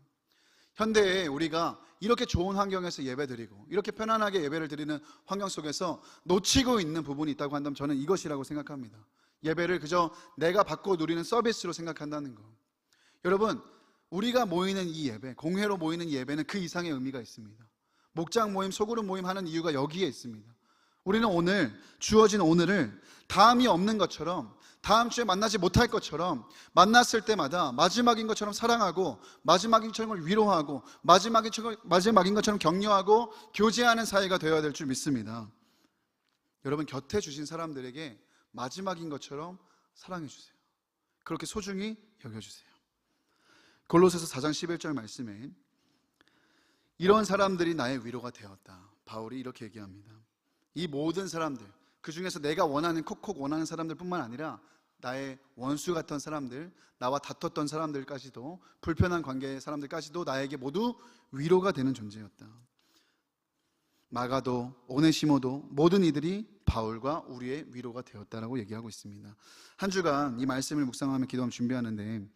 현대에 우리가 이렇게 좋은 환경에서 예배드리고 이렇게 편안하게 예배를 드리는 환경 속에서 놓치고 있는 부분이 있다고 한다면 저는 이것이라고 생각합니다. 예배를 그저 내가 받고 누리는 서비스로 생각한다는 거. 여러분, 우리가 모이는 이 예배, 공회로 모이는 이 예배는 그 이상의 의미가 있습니다. 목장 모임, 소그룹 모임 하는 이유가 여기에 있습니다. 우리는 오늘, 주어진 오늘을 다음이 없는 것처럼, 다음 주에 만나지 못할 것처럼 만났을 때마다 마지막인 것처럼 사랑하고 마지막인 것처럼 위로하고 마지막인 것처럼 격려하고 교제하는 사이가 되어야 될 줄 믿습니다. 여러분, 곁에 주신 사람들에게 마지막인 것처럼 사랑해 주세요. 그렇게 소중히 여겨주세요. 골로새서 4장 11절 말씀에 이런 사람들이 나의 위로가 되었다. 바울이 이렇게 얘기합니다. 이 모든 사람들, 그 중에서 내가 원하는, 콕콕 원하는 사람들 뿐만 아니라 나의 원수 같은 사람들, 나와 다퉜던 사람들까지도, 불편한 관계의 사람들까지도 나에게 모두 위로가 되는 존재였다. 마가도, 오네시모도 모든 이들이 바울과 우리의 위로가 되었다라고 얘기하고 있습니다. 한 주간 이 말씀을 묵상하며 기도하며 준비하는데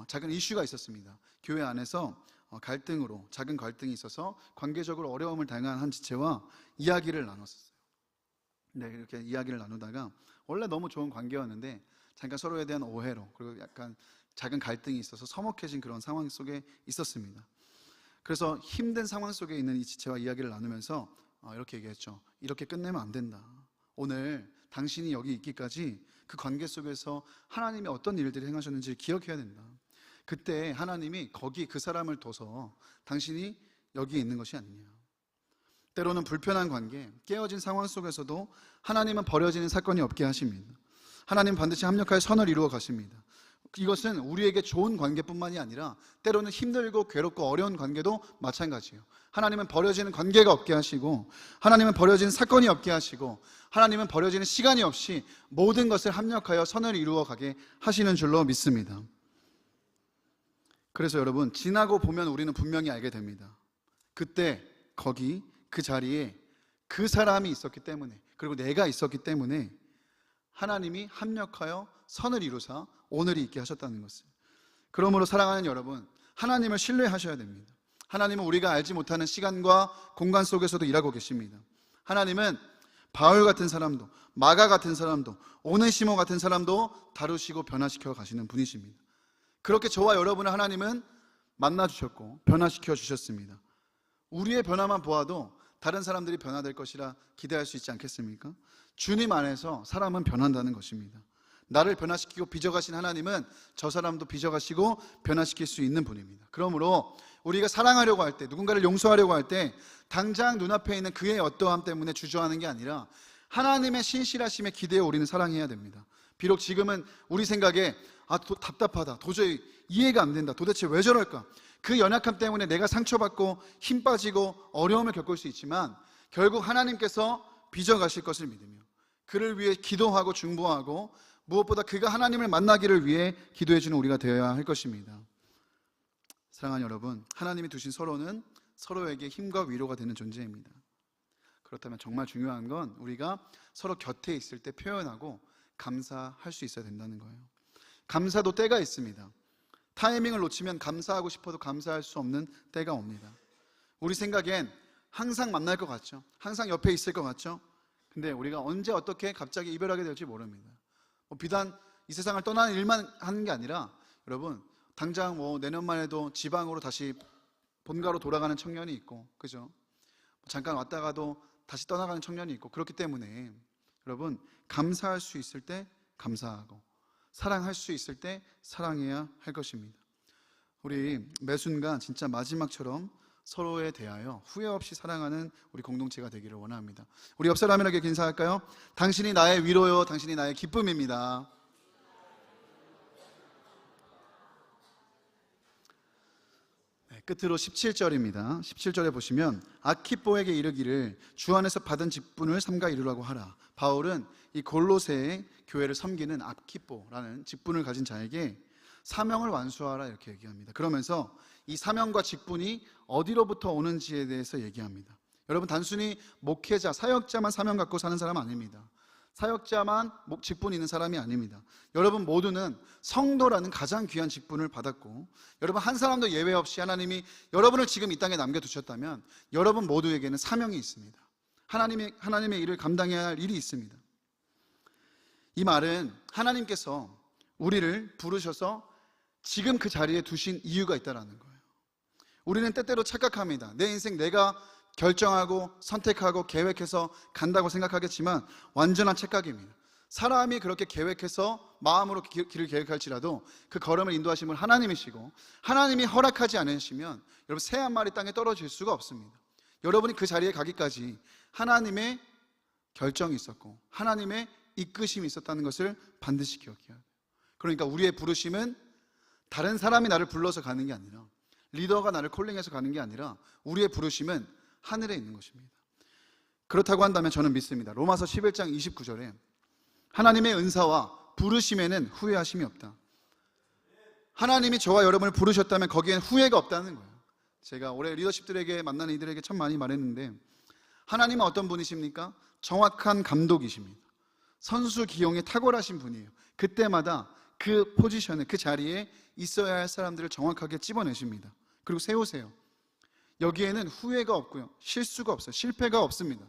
작은 이슈가 있었습니다. 교회 안에서 갈등으로, 작은 갈등이 있어서 관계적으로 어려움을 당한 한 지체와 이야기를 나눴었어요. 네, 이렇게 이야기를 나누다가 원래 너무 좋은 관계였는데 잠깐 서로에 대한 오해로, 그리고 약간 작은 갈등이 있어서 서먹해진 그런 상황 속에 있었습니다. 그래서 힘든 상황 속에 있는 이 지체와 이야기를 나누면서 이렇게 얘기했죠. 이렇게 끝내면 안 된다. 오늘 당신이 여기 있기까지 그 관계 속에서 하나님이 어떤 일들을 행하셨는지 기억해야 된다. 그때 하나님이 거기 그 사람을 둬서 당신이 여기 있는 것이 아니냐. 때로는 불편한 관계, 깨어진 상황 속에서도 하나님은 버려지는 사건이 없게 하십니다. 하나님 반드시 합력하여 선을 이루어 가십니다. 이것은 우리에게 좋은 관계뿐만이 아니라 때로는 힘들고 괴롭고 어려운 관계도 마찬가지예요. 하나님은 버려지는 관계가 없게 하시고, 하나님은 버려지는 사건이 없게 하시고, 하나님은 버려지는 시간이 없이 모든 것을 합력하여 선을 이루어 가게 하시는 줄로 믿습니다. 그래서 여러분, 지나고 보면 우리는 분명히 알게 됩니다. 그때 거기 그 자리에 그 사람이 있었기 때문에, 그리고 내가 있었기 때문에 하나님이 합력하여 선을 이루사 오늘이 있게 하셨다는 것을. 그러므로 사랑하는 여러분, 하나님을 신뢰하셔야 됩니다. 하나님은 우리가 알지 못하는 시간과 공간 속에서도 일하고 계십니다. 하나님은 바울 같은 사람도, 마가 같은 사람도, 오네시모 같은 사람도 다루시고 변화시켜 가시는 분이십니다. 그렇게 저와 여러분을 하나님은 만나주셨고 변화시켜 주셨습니다. 우리의 변화만 보아도 다른 사람들이 변화될 것이라 기대할 수 있지 않겠습니까? 주님 안에서 사람은 변한다는 것입니다. 나를 변화시키고 빚어가신 하나님은 저 사람도 빚어가시고 변화시킬 수 있는 분입니다. 그러므로 우리가 사랑하려고 할 때, 누군가를 용서하려고 할 때 당장 눈앞에 있는 그의 어떠함 때문에 주저하는 게 아니라 하나님의 신실하심에 기대어 우리는 사랑해야 됩니다. 비록 지금은 우리 생각에 답답하다, 도저히 이해가 안 된다, 도대체 왜 저럴까, 그 연약함 때문에 내가 상처받고 힘 빠지고 어려움을 겪을 수 있지만 결국 하나님께서 빚어가실 것을 믿으며 그를 위해 기도하고 중보하고 무엇보다 그가 하나님을 만나기를 위해 기도해주는 우리가 되어야 할 것입니다. 사랑하는 여러분, 하나님이 두신 서로는 서로에게 힘과 위로가 되는 존재입니다. 그렇다면 정말 중요한 건 우리가 서로 곁에 있을 때 표현하고 감사할 수 있어야 된다는 거예요. 감사도 때가 있습니다. 타이밍을 놓치면 감사하고 싶어도 감사할 수 없는 때가 옵니다. 우리 생각엔 항상 만날 것 같죠? 항상 옆에 있을 것 같죠? 근데 우리가 언제 어떻게 갑자기 이별하게 될지 모릅니다. 비단 이 세상을 떠나는 일만 하는 게 아니라 여러분, 당장 내년만 해도 지방으로 다시 본가로 돌아가는 청년이 있고, 그죠? 잠깐 왔다가도 다시 떠나가는 청년이 있고, 그렇기 때문에 여러분, 감사할 수 있을 때 감사하고 사랑할 수 있을 때 사랑해야 할 것입니다. 우리 매 순간 진짜 마지막처럼 서로에 대하여 후회 없이 사랑하는 우리 공동체가 되기를 원합니다. 우리 옆 사람에게 인사할까요? 당신이 나의 위로요, 당신이 나의 기쁨입니다. 네, 끝으로 17절입니다. 17절에 보시면 아키뽀에게 이르기를 주 안에서 받은 직분을 삼가 이루라고 하라. 바울은 이 골로새의 교회를 섬기는 아키뽀라는 직분을 가진 자에게 사명을 완수하라 이렇게 얘기합니다. 그러면서 이 사명과 직분이 어디로부터 오는지에 대해서 얘기합니다. 여러분, 단순히 목회자, 사역자만 사명 갖고 사는 사람 아닙니다. 사역자만 직분 있는 사람이 아닙니다. 여러분 모두는 성도라는 가장 귀한 직분을 받았고, 여러분 한 사람도 예외 없이 하나님이 여러분을 지금 이 땅에 남겨두셨다면 여러분 모두에게는 사명이 있습니다. 하나님의 일을 감당해야 할 일이 있습니다. 이 말은 하나님께서 우리를 부르셔서 지금 그 자리에 두신 이유가 있다는 거예요. 우리는 때때로 착각합니다. 내 인생 내가 결정하고 선택하고 계획해서 간다고 생각하겠지만 완전한 착각입니다. 사람이 그렇게 계획해서 마음으로 길을 계획할지라도 그 걸음을 인도하시는 분 하나님이시고, 하나님이 허락하지 않으시면 여러분 새 한 마리 땅에 떨어질 수가 없습니다. 여러분이 그 자리에 가기까지 하나님의 결정이 있었고 하나님의 이끄심이 있었다는 것을 반드시 기억해야 돼요. 그러니까 우리의 부르심은 다른 사람이 나를 불러서 가는 게 아니라, 리더가 나를 콜링해서 가는 게 아니라 우리의 부르심은 하늘에 있는 것입니다. 그렇다고 한다면 저는 믿습니다. 로마서 11장 29절에 하나님의 은사와 부르심에는 후회하심이 없다. 하나님이 저와 여러분을 부르셨다면 거기엔 후회가 없다는 거예요. 제가 올해 리더십들에게 만나는 이들에게 참 많이 말했는데, 하나님은 어떤 분이십니까? 정확한 감독이십니다. 선수 기용에 탁월하신 분이에요. 그때마다 그 포지션에, 그 자리에 있어야 할 사람들을 정확하게 찝어내십니다. 그리고 세우세요. 여기에는 후회가 없고요, 실수가 없어요. 실패가 없습니다.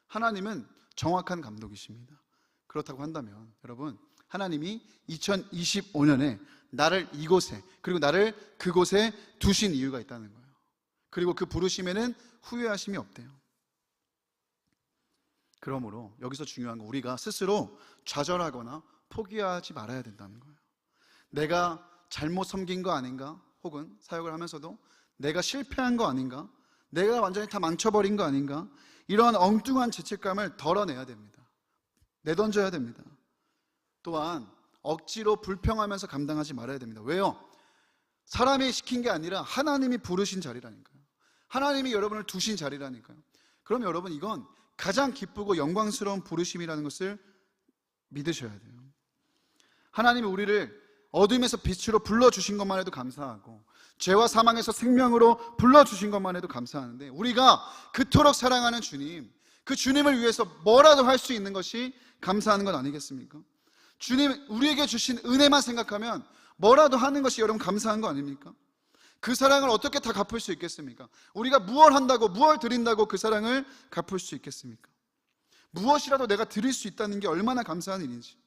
하나님은 정확한 감독이십니다. 그렇다고 한다면 여러분, 하나님이 2025년에 나를 이곳에, 그리고 나를 그곳에 두신 이유가 있다는 거예요. 그리고 그 부르심에는 후회하심이 없대요. 그러므로 여기서 중요한 건 우리가 스스로 좌절하거나 포기하지 말아야 된다는 거예요. 내가 잘못 섬긴 거 아닌가? 혹은 사역을 하면서도 내가 실패한 거 아닌가? 내가 완전히 다 망쳐버린 거 아닌가? 이런 엉뚱한 죄책감을 덜어내야 됩니다. 내던져야 됩니다. 또한 억지로 불평하면서 감당하지 말아야 됩니다. 왜요? 사람이 시킨 게 아니라 하나님이 부르신 자리라니까요. 하나님이 여러분을 두신 자리라니까요. 그럼 여러분, 이건 가장 기쁘고 영광스러운 부르심이라는 것을 믿으셔야 돼요. 하나님이 우리를 어둠에서 빛으로 불러주신 것만 해도 감사하고, 죄와 사망에서 생명으로 불러주신 것만 해도 감사하는데, 우리가 그토록 사랑하는 주님, 그 주님을 위해서 뭐라도 할 수 있는 것이 감사하는 것 아니겠습니까? 주님 우리에게 주신 은혜만 생각하면 뭐라도 하는 것이 여러분 감사한 거 아닙니까? 그 사랑을 어떻게 다 갚을 수 있겠습니까? 우리가 무엇 한다고, 무엇 드린다고 그 사랑을 갚을 수 있겠습니까? 무엇이라도 내가 드릴 수 있다는 게 얼마나 감사한 일인지.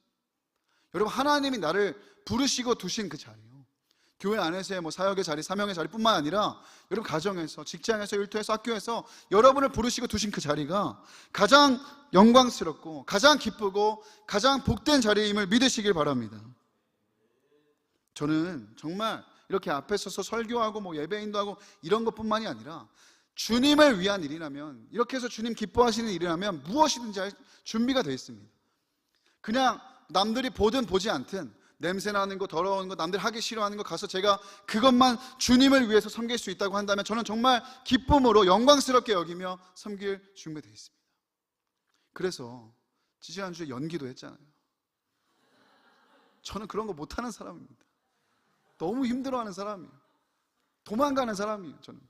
여러분, 하나님이 나를 부르시고 두신 그 자리요, 교회 안에서의 사역의 자리, 사명의 자리뿐만 아니라 여러분 가정에서, 직장에서, 일터에서, 학교에서 여러분을 부르시고 두신 그 자리가 가장 영광스럽고 가장 기쁘고 가장 복된 자리임을 믿으시길 바랍니다. 저는 정말 이렇게 앞에 서서 설교하고 예배인도 하고 이런 것뿐만이 아니라 주님을 위한 일이라면, 이렇게 해서 주님 기뻐하시는 일이라면 무엇이든지 할 준비가 되어 있습니다. 그냥 남들이 보든 보지 않든, 냄새나는 거, 더러운 거, 남들 하기 싫어하는 거 가서 제가 그것만 주님을 위해서 섬길 수 있다고 한다면 저는 정말 기쁨으로 영광스럽게 여기며 섬길 준비되어 있습니다. 그래서 지지난주에 연기도 했잖아요. 저는 그런 거 못하는 사람입니다. 너무 힘들어하는 사람이에요. 도망가는 사람이에요. 저는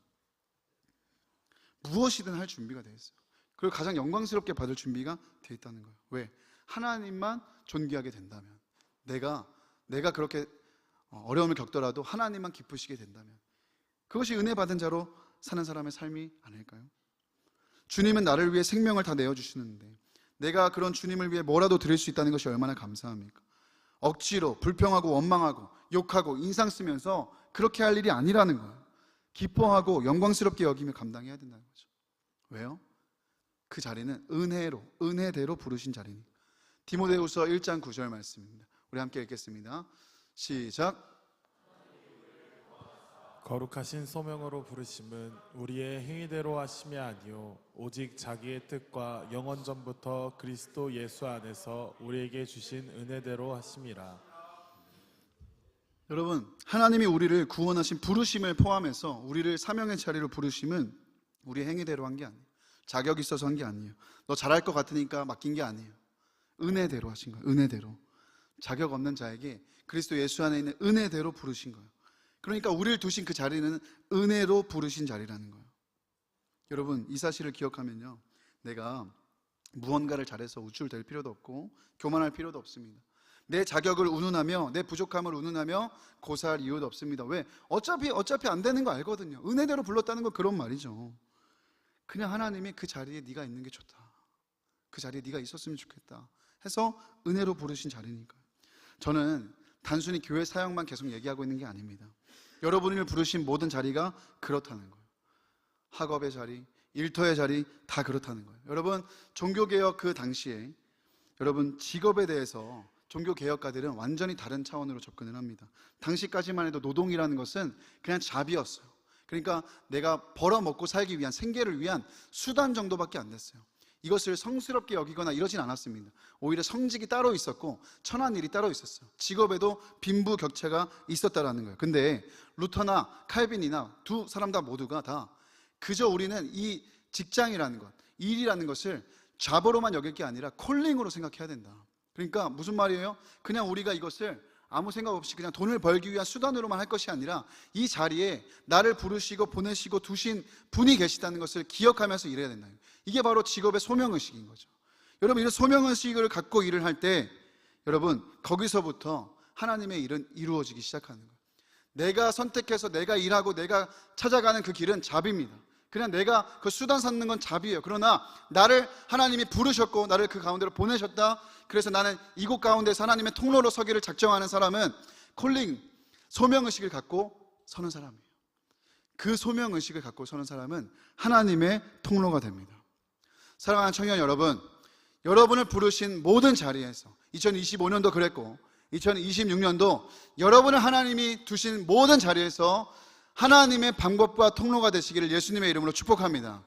무엇이든 할 준비가 되어 있어요. 그리고 가장 영광스럽게 받을 준비가 되어 있다는 거예요. 왜? 하나님만 존귀하게 된다면, 내가 그렇게 어려움을 겪더라도 하나님만 기쁘시게 된다면 그것이 은혜 받은 자로 사는 사람의 삶이 아닐까요? 주님은 나를 위해 생명을 다 내어주시는데 내가 그런 주님을 위해 뭐라도 드릴 수 있다는 것이 얼마나 감사합니까? 억지로 불평하고 원망하고 욕하고 인상 쓰면서 그렇게 할 일이 아니라는 거예요. 기뻐하고 영광스럽게 여기며 감당해야 된다는 거죠. 왜요? 그 자리는 은혜대로 부르신 자리니까. 디모데후서 1장 9절 말씀입니다. 우리 함께 읽겠습니다. 시작. 거룩하신 소명으로 부르심은 우리의 행위대로 하심이 아니요 오직 자기의 뜻과 영원 전부터 그리스도 예수 안에서 우리에게 주신 은혜대로 하심이라. 여러분, 하나님이 우리를 구원하신 부르심을 포함해서 우리를 사명의 자리로 부르심은 우리 행위대로 한 게 아니에요. 자격이 있어서 한 게 아니에요. 너 잘할 것 같으니까 맡긴 게 아니에요. 은혜대로 하신 거예요. 은혜대로. 자격 없는 자에게 그리스도 예수 안에 있는 은혜대로 부르신 거예요. 그러니까 우리를 두신 그 자리는 은혜로 부르신 자리라는 거예요. 여러분, 이 사실을 기억하면요, 내가 무언가를 잘해서 우쭐댈 필요도 없고 교만할 필요도 없습니다. 내 자격을 운운하며 내 부족함을 운운하며 고사할 이유도 없습니다. 왜? 어차피 안 되는 거 알거든요. 은혜대로 불렀다는 건 그런 말이죠. 그냥 하나님이 그 자리에 네가 있는 게 좋다, 그 자리에 네가 있었으면 좋겠다 해서 은혜로 부르신 자리니까요. 저는 단순히 교회 사역만 계속 얘기하고 있는 게 아닙니다. 여러분을 부르신 모든 자리가 그렇다는 거예요. 학업의 자리, 일터의 자리 다 그렇다는 거예요. 여러분, 종교개혁 그 당시에 여러분 직업에 대해서 종교개혁가들은 완전히 다른 차원으로 접근을 합니다. 당시까지만 해도 노동이라는 것은 그냥 잡이었어요. 그러니까 내가 벌어먹고 살기 위한, 생계를 위한 수단 정도밖에 안 됐어요. 이것을 성스럽게 여기거나 이러진 않았습니다. 오히려 성직이 따로 있었고 천한 일이 따로 있었어요. 직업에도 빈부격차가 있었다라는 거예요. 근데 루터나 칼빈이나 두 사람 다 모두가 다 그저 우리는 이 직장이라는 것, 일이라는 것을 잡으로만 여길 게 아니라 콜링으로 생각해야 된다. 그러니까 무슨 말이에요? 그냥 우리가 이것을 아무 생각 없이 그냥 돈을 벌기 위한 수단으로만 할 것이 아니라 이 자리에 나를 부르시고 보내시고 두신 분이 계시다는 것을 기억하면서 일해야 된다. 이게 바로 직업의 소명의식인 거죠. 여러분, 이런 소명의식을 갖고 일을 할 때 여러분, 거기서부터 하나님의 일은 이루어지기 시작하는 거예요. 내가 선택해서 내가 일하고 내가 찾아가는 그 길은 잡입니다. 그냥 내가 그 수단 삼는 건 잡이에요. 그러나 나를 하나님이 부르셨고 나를 그 가운데로 보내셨다. 그래서 나는 이곳 가운데서 하나님의 통로로 서기를 작정하는 사람은 콜링, 소명의식을 갖고 서는 사람이에요. 그 소명의식을 갖고 서는 사람은 하나님의 통로가 됩니다. 사랑하는 청년 여러분, 여러분을 부르신 모든 자리에서 2025년도 그랬고 2026년도 여러분을 하나님이 두신 모든 자리에서 하나님의 방법과 통로가 되시기를 예수님의 이름으로 축복합니다.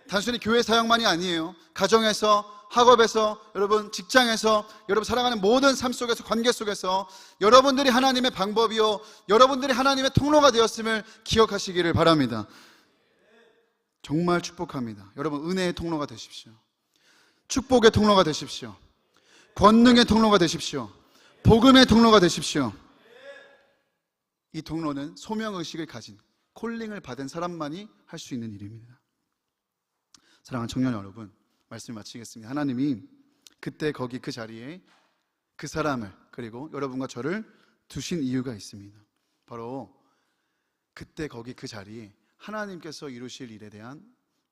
단순히 교회 사역만이 아니에요. 가정에서, 학업에서, 여러분 직장에서, 여러분 살아가는 모든 삶 속에서, 관계 속에서 여러분들이 하나님의 방법이요, 여러분들이 하나님의 통로가 되었음을 기억하시기를 바랍니다. 정말 축복합니다. 여러분, 은혜의 통로가 되십시오. 축복의 통로가 되십시오. 권능의 통로가 되십시오. 복음의 통로가 되십시오. 이 통로는 소명의식을 가진, 콜링을 받은 사람만이 할 수 있는 일입니다. 사랑하는 청년 여러분, 말씀을 마치겠습니다. 하나님이 그때 거기 그 자리에 그 사람을, 그리고 여러분과 저를 두신 이유가 있습니다. 바로 그때 거기 그 자리에 하나님께서 이루실 일에 대한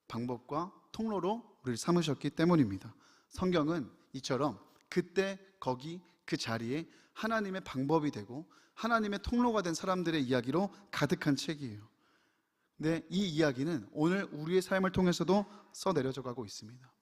방법과 통로로 우리를 삼으셨기 때문입니다. 성경은 이처럼 그때 거기 그 자리에 하나님의 방법이 되고 하나님의 통로가 된 사람들의 이야기로 가득한 책이에요. 근데 이 이야기는 오늘 우리의 삶을 통해서도 써내려져 가고 있습니다.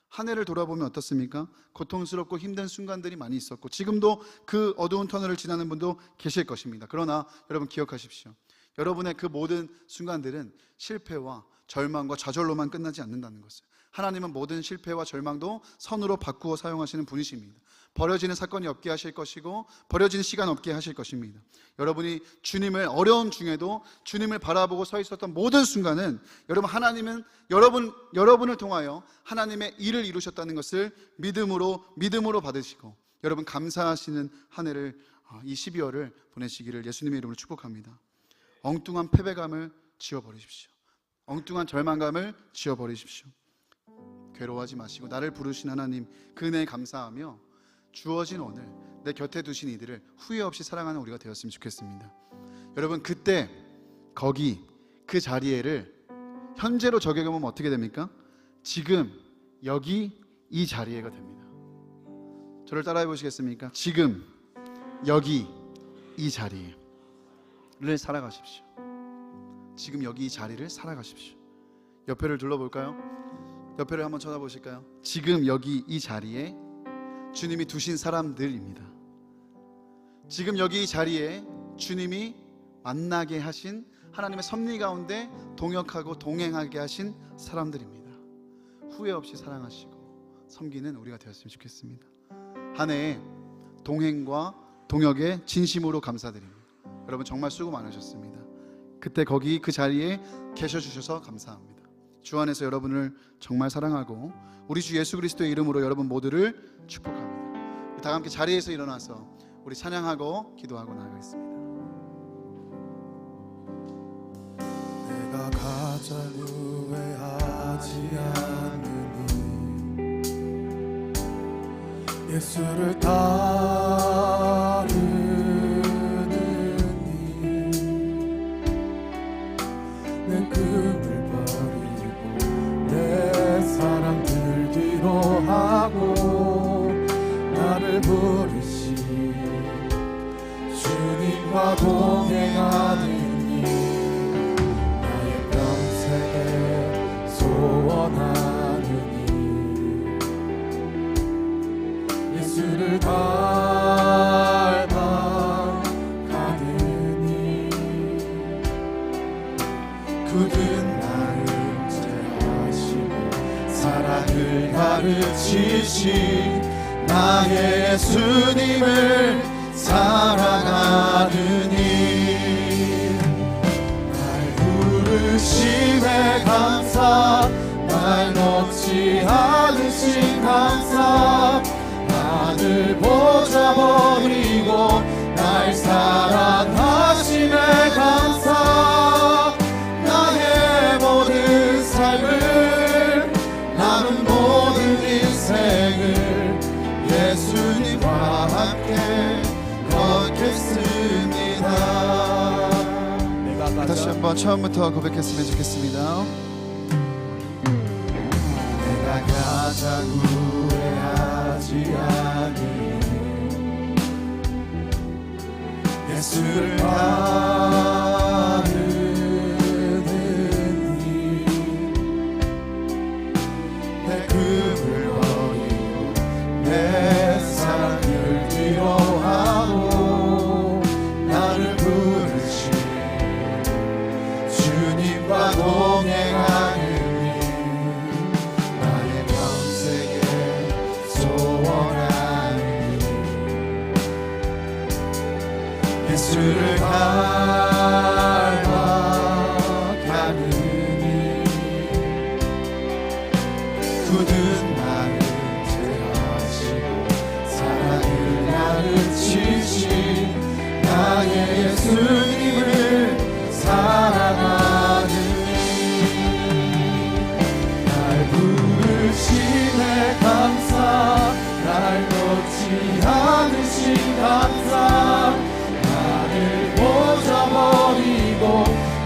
한 해를 돌아보면 어떻습니까? 고통스럽고 힘든 순간들이 많이 있었고 지금도 그 어두운 터널을 지나는 분도 계실 것입니다. 그러나 여러분 기억하십시오. 여러분의 그 모든 순간들은 실패와 절망과 좌절로만 끝나지 않는다는 것을. 하나님은 모든 실패와 절망도 선으로 바꾸어 사용하시는 분이십니다. 버려지는 사건이 없게 하실 것이고 버려지는 시간 없게 하실 것입니다. 여러분이 주님을, 어려움 중에도 주님을 바라보고 서 있었던 모든 순간은 여러분, 하나님은 여러분을 통하여 하나님의 일을 이루셨다는 것을 믿음으로 받으시고 여러분 감사하시는 한 해를, 이 12월을 보내시기를 예수님의 이름으로 축복합니다. 엉뚱한 패배감을 지워버리십시오. 엉뚱한 절망감을 지워버리십시오. 괴로워하지 마시고 나를 부르신 하나님 그 은혜에 감사하며 주어진 오늘 내 곁에 두신 이들을 후회 없이 사랑하는 우리가 되었으면 좋겠습니다. 여러분, 그때 거기 그 자리에를 현재로 적용해보면 어떻게 됩니까? 지금 여기 이 자리에가 됩니다. 저를 따라해 보시겠습니까? 지금 여기 이 자리를 살아가십시오. 지금 여기 이 자리를 살아가십시오. 옆에를 둘러볼까요? 옆에를 한번 쳐다보실까요? 지금 여기 이 자리에 주님이 두신 사람들입니다. 지금 여기 이 자리에 주님이 만나게 하신, 하나님의 섭리 가운데 동역하고 동행하게 하신 사람들입니다. 후회 없이 사랑하시고 섬기는 우리가 되었으면 좋겠습니다. 한 해 동행과 동역에 진심으로 감사드립니다. 여러분 정말 수고 많으셨습니다. 그때 거기 그 자리에 계셔 주셔서 감사합니다. 주 안에서 여러분을 정말 사랑하고 우리 주 예수 그리스도의 이름으로 여러분 모두를 축복합니다. 다 함께 자리에서 일어나서 우리 찬양하고 기도하고 나가겠습니다. 내가 가장 후회하지 않으니 예수를 따르느니 내 꿈을 버리고 내 사랑들 뒤로 하고 나를 부르신 주님과 동행하느니 나의 평생에 소원하느니 예수를 닮아가느니 굳은 마음 제하시고 사랑을 가르치신 나의 예수님을 사랑하느니 날 부르심에 감사 날 놓지 않으신 감사 하늘 보좌 버리고 날 사랑하심에 감사 나의 모든 삶을 남은 모든 인생을 예수님과 함께 걷겠습니다. 다시 한번 처음부터 고백했으면 좋겠습니다. 내가 가장 후회하지 않으니 예수를 따르느니 내 꿈을 버리고 내 사랑을 뒤로하고 나를 부르신 주님과 동행하느니 나의 평생에 소원하느니 예수를 닮아가느니 굳은 마음 제하시고 사랑을 가르치신 나의 예수님을 사랑하느니 날 부르심에 감사 날 놓지 않으신 감사 나를 보자 버리고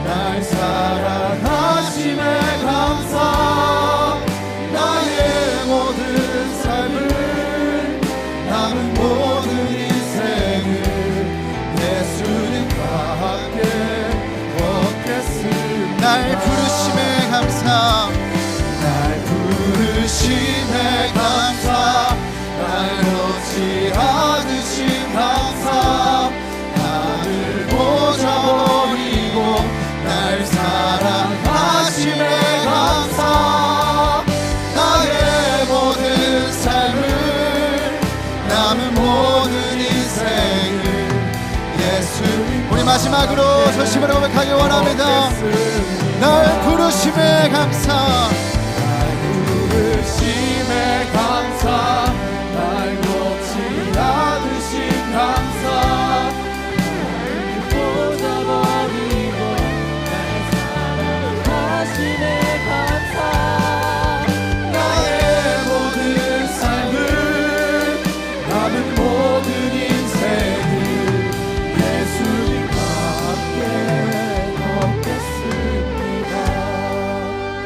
날 사랑하심에 감사 나의 모든 삶을 남은 모든 인생을 예수님과 함께 걷겠습니다. 날 부르심에 감사 날 부르심에 감사 날 놓지 않으신 감사 나를 보자 버리고 날 사랑하심에 감사 나의 모든 삶을 남은 모든 인생을 예수님 우리 마지막으로 전심으로 고백하기 원합니다. 날 부르심에 감사 날 부르심에 감사 날 놓지 않으신 감사 나를 보자 버리고 날 사랑하심에 감사 나의 모든 삶을 남은 모든 인생을 예수님과 함께 걷겠습니다.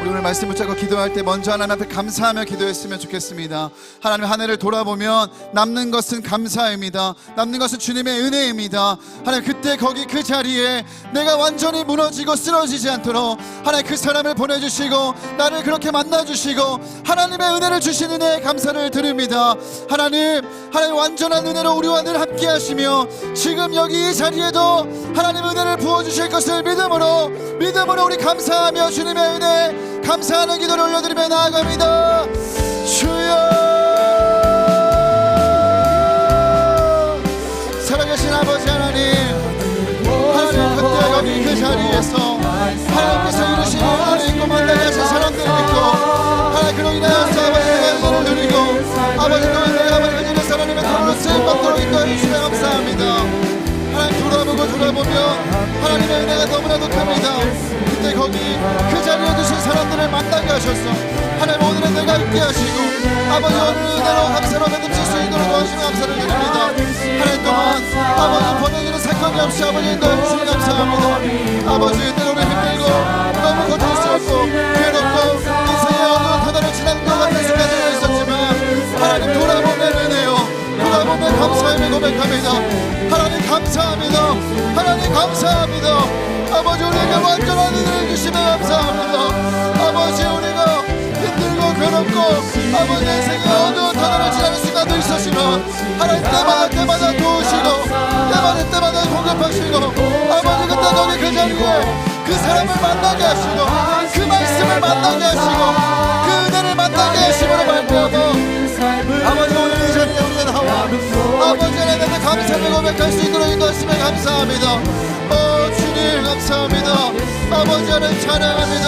우리 오늘 말씀 붙잡고 기도할 때 먼저 하나님 앞에 감사하며 기도했으면 좋겠습니다. 하나님 한 해를 돌아보면 남는 것은 감사입니다. 남는 것은 주님의 은혜입니다. 하나님 그때 거기 그 자리에 내가 완전히 무너지고 쓰러지지 않도록 하나님 그 사람을 보내주시고 나를 그렇게 만나주시고 하나님의 은혜를 주신 은혜에 감사를 드립니다. 하나님 완전한 은혜로 우리와 늘 함께 하시며 지금 여기 이 자리에도 하나님 은혜를 부어주실 것을 믿음으로 우리 감사하며 주님의 은혜 감사하는 기도를 올려드리며 나아갑니다. 주여 살아계신 아버지 하나님 자리에서 하나님께서 이루신 은혜를 입고 만나게 하신 사람들을 믿고 하나님 그로 인하여서 아버지의 영광을 드리고 아버지 또 내가 아버지 그 자리에서 하나님의 도움을 쓰임받도록 인도해 주시며 감사합니다. 하나님 돌아보면 하나님의 은혜가 너무나도 큽니다. 그때 거기 그 자리에 두신 사람들을 만나게 하셔서 하나님 오늘은 내가 있게 하시고 아버지 오늘 은혜로 감사로 매듭질 수 있도록 도와주시며 감사를 드립니다. 하나님 또한 아버지 번영이는 사건이 없이 아버지 인도해 주시니 감사합니다. 아버지 때로는 힘들고 너무 고통스럽고 괴롭고 인생의 어두운 터널을 지나는 것 같은 순간들이 있었지만 하나님 돌아보면 은혜요 돌아보면 감사함을 고백합니다. 하나님 감사합니다. 하나님 감사합니다. 아버지 우리에게 완전한 은혜를 주시며 감사합니다. 아버지 우리가 힘들고 괴롭고 아버지 인생의 어두운 터널을 지나는 순간도 있었지만 하나님 때마다 도우시고 때마다 공급하시고 아버지 그때 거기 그 자리에 그 사람을 만나게 하시고 그 말씀을 만나게 하시고 그 은혜를 만나게 하시므로 말미암아 아버지 오늘 이 자리에 우리가 나와 아버지 하나님께 감사를 고백할 수 있도록 인도하시며 감사합니다. 주님 감사합니다. 아버지 하나님 찬양합니다.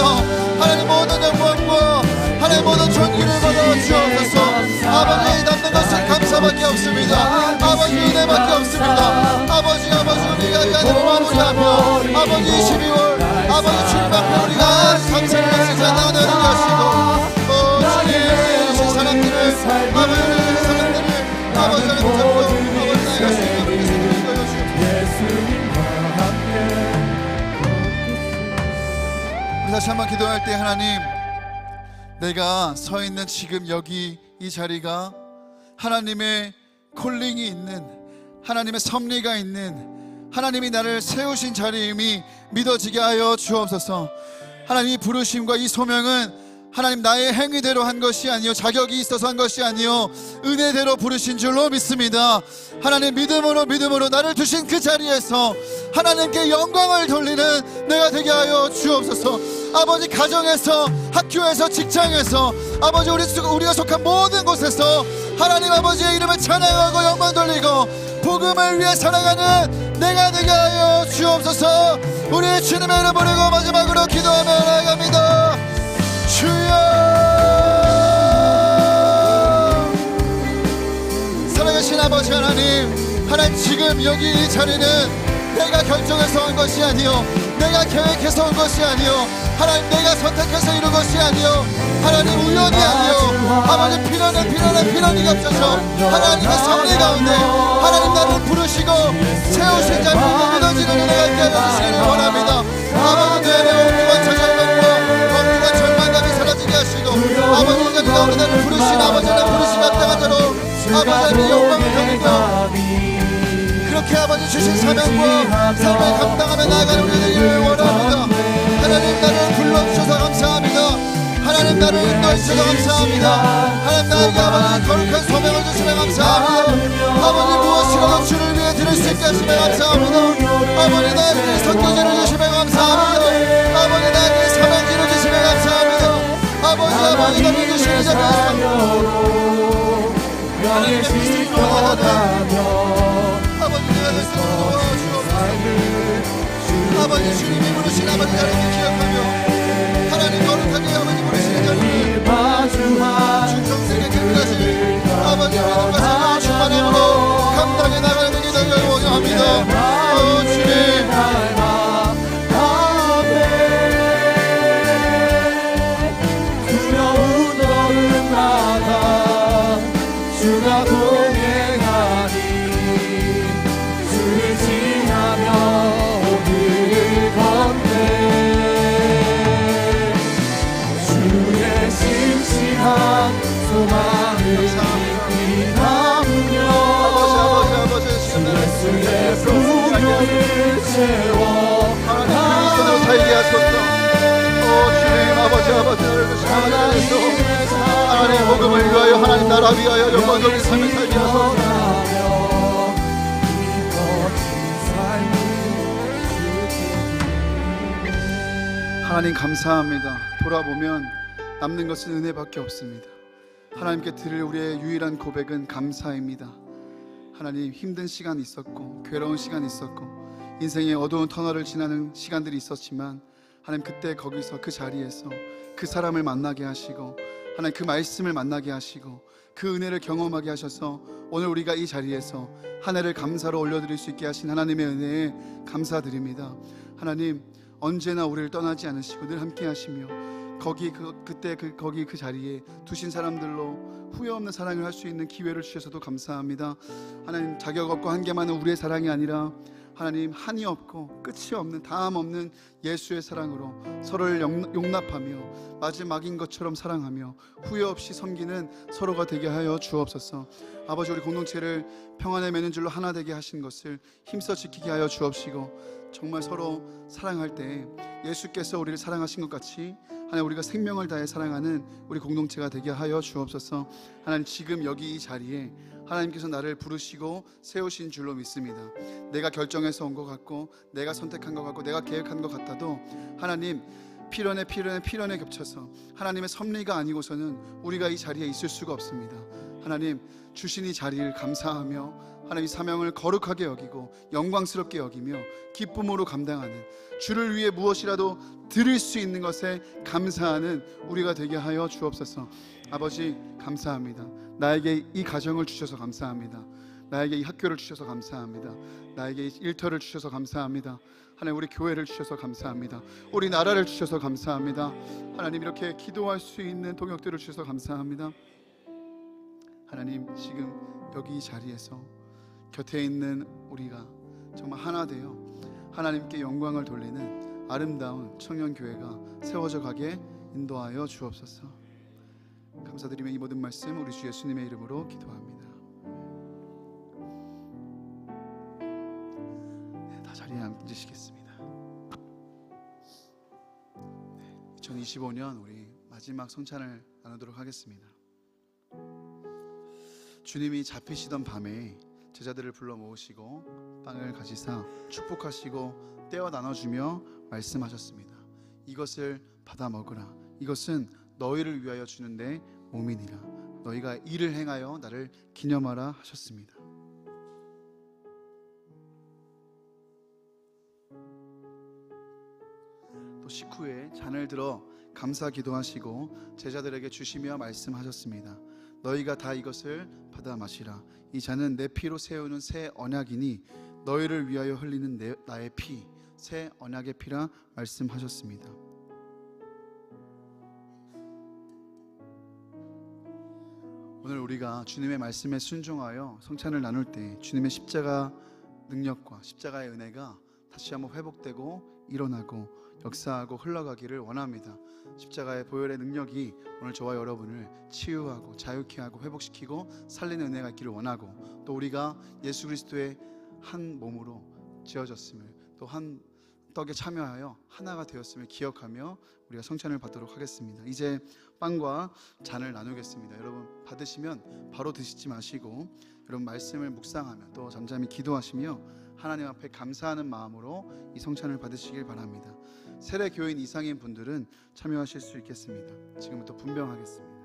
하나님 모든 영광과 하나님 모든 존귀를 받아 주옵소서. 아버지 남는 것은 감사밖에 없습니다. 아버지 은혜밖에 없습니다. 아버지 우리가 이 안으로 마무리하며 아버지 12월 아버지 주님 앞에 우리가 감사를 하시자 나누게 하시고 주님 주신 사람들을 아버지 주신 사람들을 아버지 하나님 붙잡고 아버지 나아갈 수 있도록 인도해 주시옵소서. 우리 다시 한번 기도할 때 하나님 내가 서 있는 지금 여기 이 자리가 하나님의 콜링이 있는 하나님의 섭리가 있는 하나님이 나를 세우신 자리임이 믿어지게 하여 주옵소서. 하나님 이 부르심과 이 소명은 하나님 나의 행위대로 한 것이 아니요 자격이 있어서 한 것이 아니요 은혜대로 부르신 줄로 믿습니다. 하나님 믿음으로 나를 두신 그 자리에서 하나님께 영광을 돌리는 내가 되게 하여 주옵소서. 아버지 가정에서 학교에서 직장에서 아버지 우리가 속한 모든 곳에서 하나님 아버지의 이름을 찬양하고 영광 돌리고 복음을 위해 살아가는 내가 되게 하여 주옵소서. 우리 주님의 이름 부르고 마지막으로 기도하며 나아갑니다. 주여 살아계신 아버지 하나님 지금 여기 이 자리는 내가 결정해서 온 것이 아니요 내가 계획해서 온 것이 아니요 하나님 내가 선택해서 이룬 것이 아니요 하나님 우연이 아니요 아버지 필연이 겹쳐서 하나님의 섭리 가운데 하나님 나를 부르시고 세우신 자리에 무너지는 은혜가 있게 해주시기를 원합니다. 아버지 내 엉뚱한 저절감과 엉뚱한 절망감이 사라지게 하시고 아버지 자리 가운데 나를 부르신 아버지 나 부르신 합당한 자로 아버지 하나님의 영광을 드리고 그렇게 아버지 주신 사명과 삶을 감당하며 나아가는 우리 되기를 원합니다. 하나님 나를 불러주셔서 감사합니다. 하나님 나를 인도해주셔서 감사합니다. 하나님 나에게 아버지 거룩한 소명을 주시며 감사합니다. 아버지 무엇이라도 주를 위해 드릴 수 있게 하시며 감사합니다. 아버지 나에게 선교지를 주시며 감사합니다. 아버지 나에게 사명지를 주시며 감사합니다. 아버지 너를 주시는 자리에서 하나님의 빛을 원하다며 아버지 주님이 부르신 아버지 자리를 기억하며 하나님 거룩하게 아버지 부르시는 자리를 충성스럽게 끝까지 아버지 믿음과 사랑을 충만함으로 감당해 나가는 게 되기를 원합니다. 주님 두려운 걸음마다 주가 동행하니 주를 지나며 소망을 깊이 담으며 예수의 풍요를 채워 하나님 그리스도로 살게 하소서. 주님 아버지 나를 주신 하나님께서 하나님 복음을 위하여 하나님 나라 위하여 영광적인 삶을 살게 하소서. 하나님 감사합니다. 돌아보면 남는 것은 은혜밖에 없습니다. 하나님께 드릴 우리의 유일한 고백은 감사입니다. 하나님 힘든 시간이 있었고 괴로운 시간이 있었고 인생의 어두운 터널을 지나는 시간들이 있었지만 하나님 그때 거기서 그 자리에서 그 사람을 만나게 하시고 하나님 그 말씀을 만나게 하시고 그 은혜를 경험하게 하셔서 오늘 우리가 이 자리에서 한 해를 감사로 올려드릴 수 있게 하신 하나님의 은혜에 감사드립니다. 하나님 언제나 우리를 떠나지 않으시고 늘 함께 하시며 그때 그 자리에 두신 사람들로 후회 없는 사랑을 할 수 있는 기회를 주셔서도 감사합니다. 하나님 자격 없고 한계 많은 우리의 사랑이 아니라 하나님 한이 없고 끝이 없는 다함 없는 예수의 사랑으로 서로를 용납하며 마지막인 것처럼 사랑하며 후회 없이 섬기는 서로가 되게 하여 주옵소서. 아버지 우리 공동체를 평안에 매는 줄로 하나 되게 하신 것을 힘써 지키게 하여 주옵시고 정말 서로 사랑할 때 예수께서 우리를 사랑하신 것 같이 하나님 우리가 생명을 다해 사랑하는 우리 공동체가 되게 하여 주옵소서. 하나님 지금 여기 이 자리에 하나님께서 나를 부르시고 세우신 줄로 믿습니다. 내가 결정해서 온 것 같고 내가 선택한 것 같고 내가 계획한 것 같아도 하나님 필연에 겹쳐서 하나님의 섭리가 아니고서는 우리가 이 자리에 있을 수가 없습니다. 하나님 주신 이 자리를 감사하며 하나님 이 사명을 거룩하게 여기고 영광스럽게 여기며 기쁨으로 감당하는 주를 위해 무엇이라도 드릴 수 있는 것에 감사하는 우리가 되게 하여 주옵소서. 아버지 감사합니다. 나에게 이 가정을 주셔서 감사합니다. 나에게 이 학교를 주셔서 감사합니다. 나에게 이 일터를 주셔서 감사합니다. 하나님 우리 교회를 주셔서 감사합니다. 우리 나라를 주셔서 감사합니다. 하나님 이렇게 기도할 수 있는 동역들을 주셔서 감사합니다. 하나님 지금 여기 이 자리에서 곁에 있는 우리가 정말 하나 되어 하나님께 영광을 돌리는 아름다운 청년교회가 세워져 가게 인도하여 주옵소서. 감사드리며 이 모든 말씀 우리 주 예수님의 이름으로 기도합니다. 다 자리에 앉으시겠습니다. 2025년 우리 마지막 성찬을 나누도록 하겠습니다. 주님이 잡히시던 밤에 제자들을 불러 모으시고 빵을 가지사 축복하시고 떼어 나눠주며 말씀하셨습니다. 이것을 받아 먹으라. 이것은 너희를 위하여 주는 내 몸이니라. 너희가 이를 행하여 나를 기념하라 하셨습니다. 또 식후에 잔을 들어 감사 기도하시고 제자들에게 주시며 말씀하셨습니다. 너희가 다 이것을 받아 마시라. 이 잔은 내 피로 세우는 새 언약이니 너희를 위하여 흘리는 나의 피, 새 언약의 피라 말씀하셨습니다. 오늘 우리가 주님의 말씀에 순종하여 성찬을 나눌 때 주님의 십자가 능력과 십자가의 은혜가 다시 한번 회복되고 일어나고 역사하고 흘러가기를 원합니다. 십자가의 보혈의 능력이 오늘 저와 여러분을 치유하고 자유케 하고 회복시키고 살리는 은혜가 있기를 원하고 또 우리가 예수 그리스도의 한 몸으로 지어졌음을 또 한 떡에 참여하여 하나가 되었음을 기억하며 우리가 성찬을 받도록 하겠습니다. 이제 빵과 잔을 나누겠습니다. 여러분 받으시면 바로 드시지 마시고 여러분 말씀을 묵상하며 또 잠잠히 기도하시며 하나님 앞에 감사하는 마음으로 이 성찬을 받으시길 바랍니다. 세례 교인 이상인 분들은 참여하실 수 있겠습니다. 지금부터 분명하겠습니다.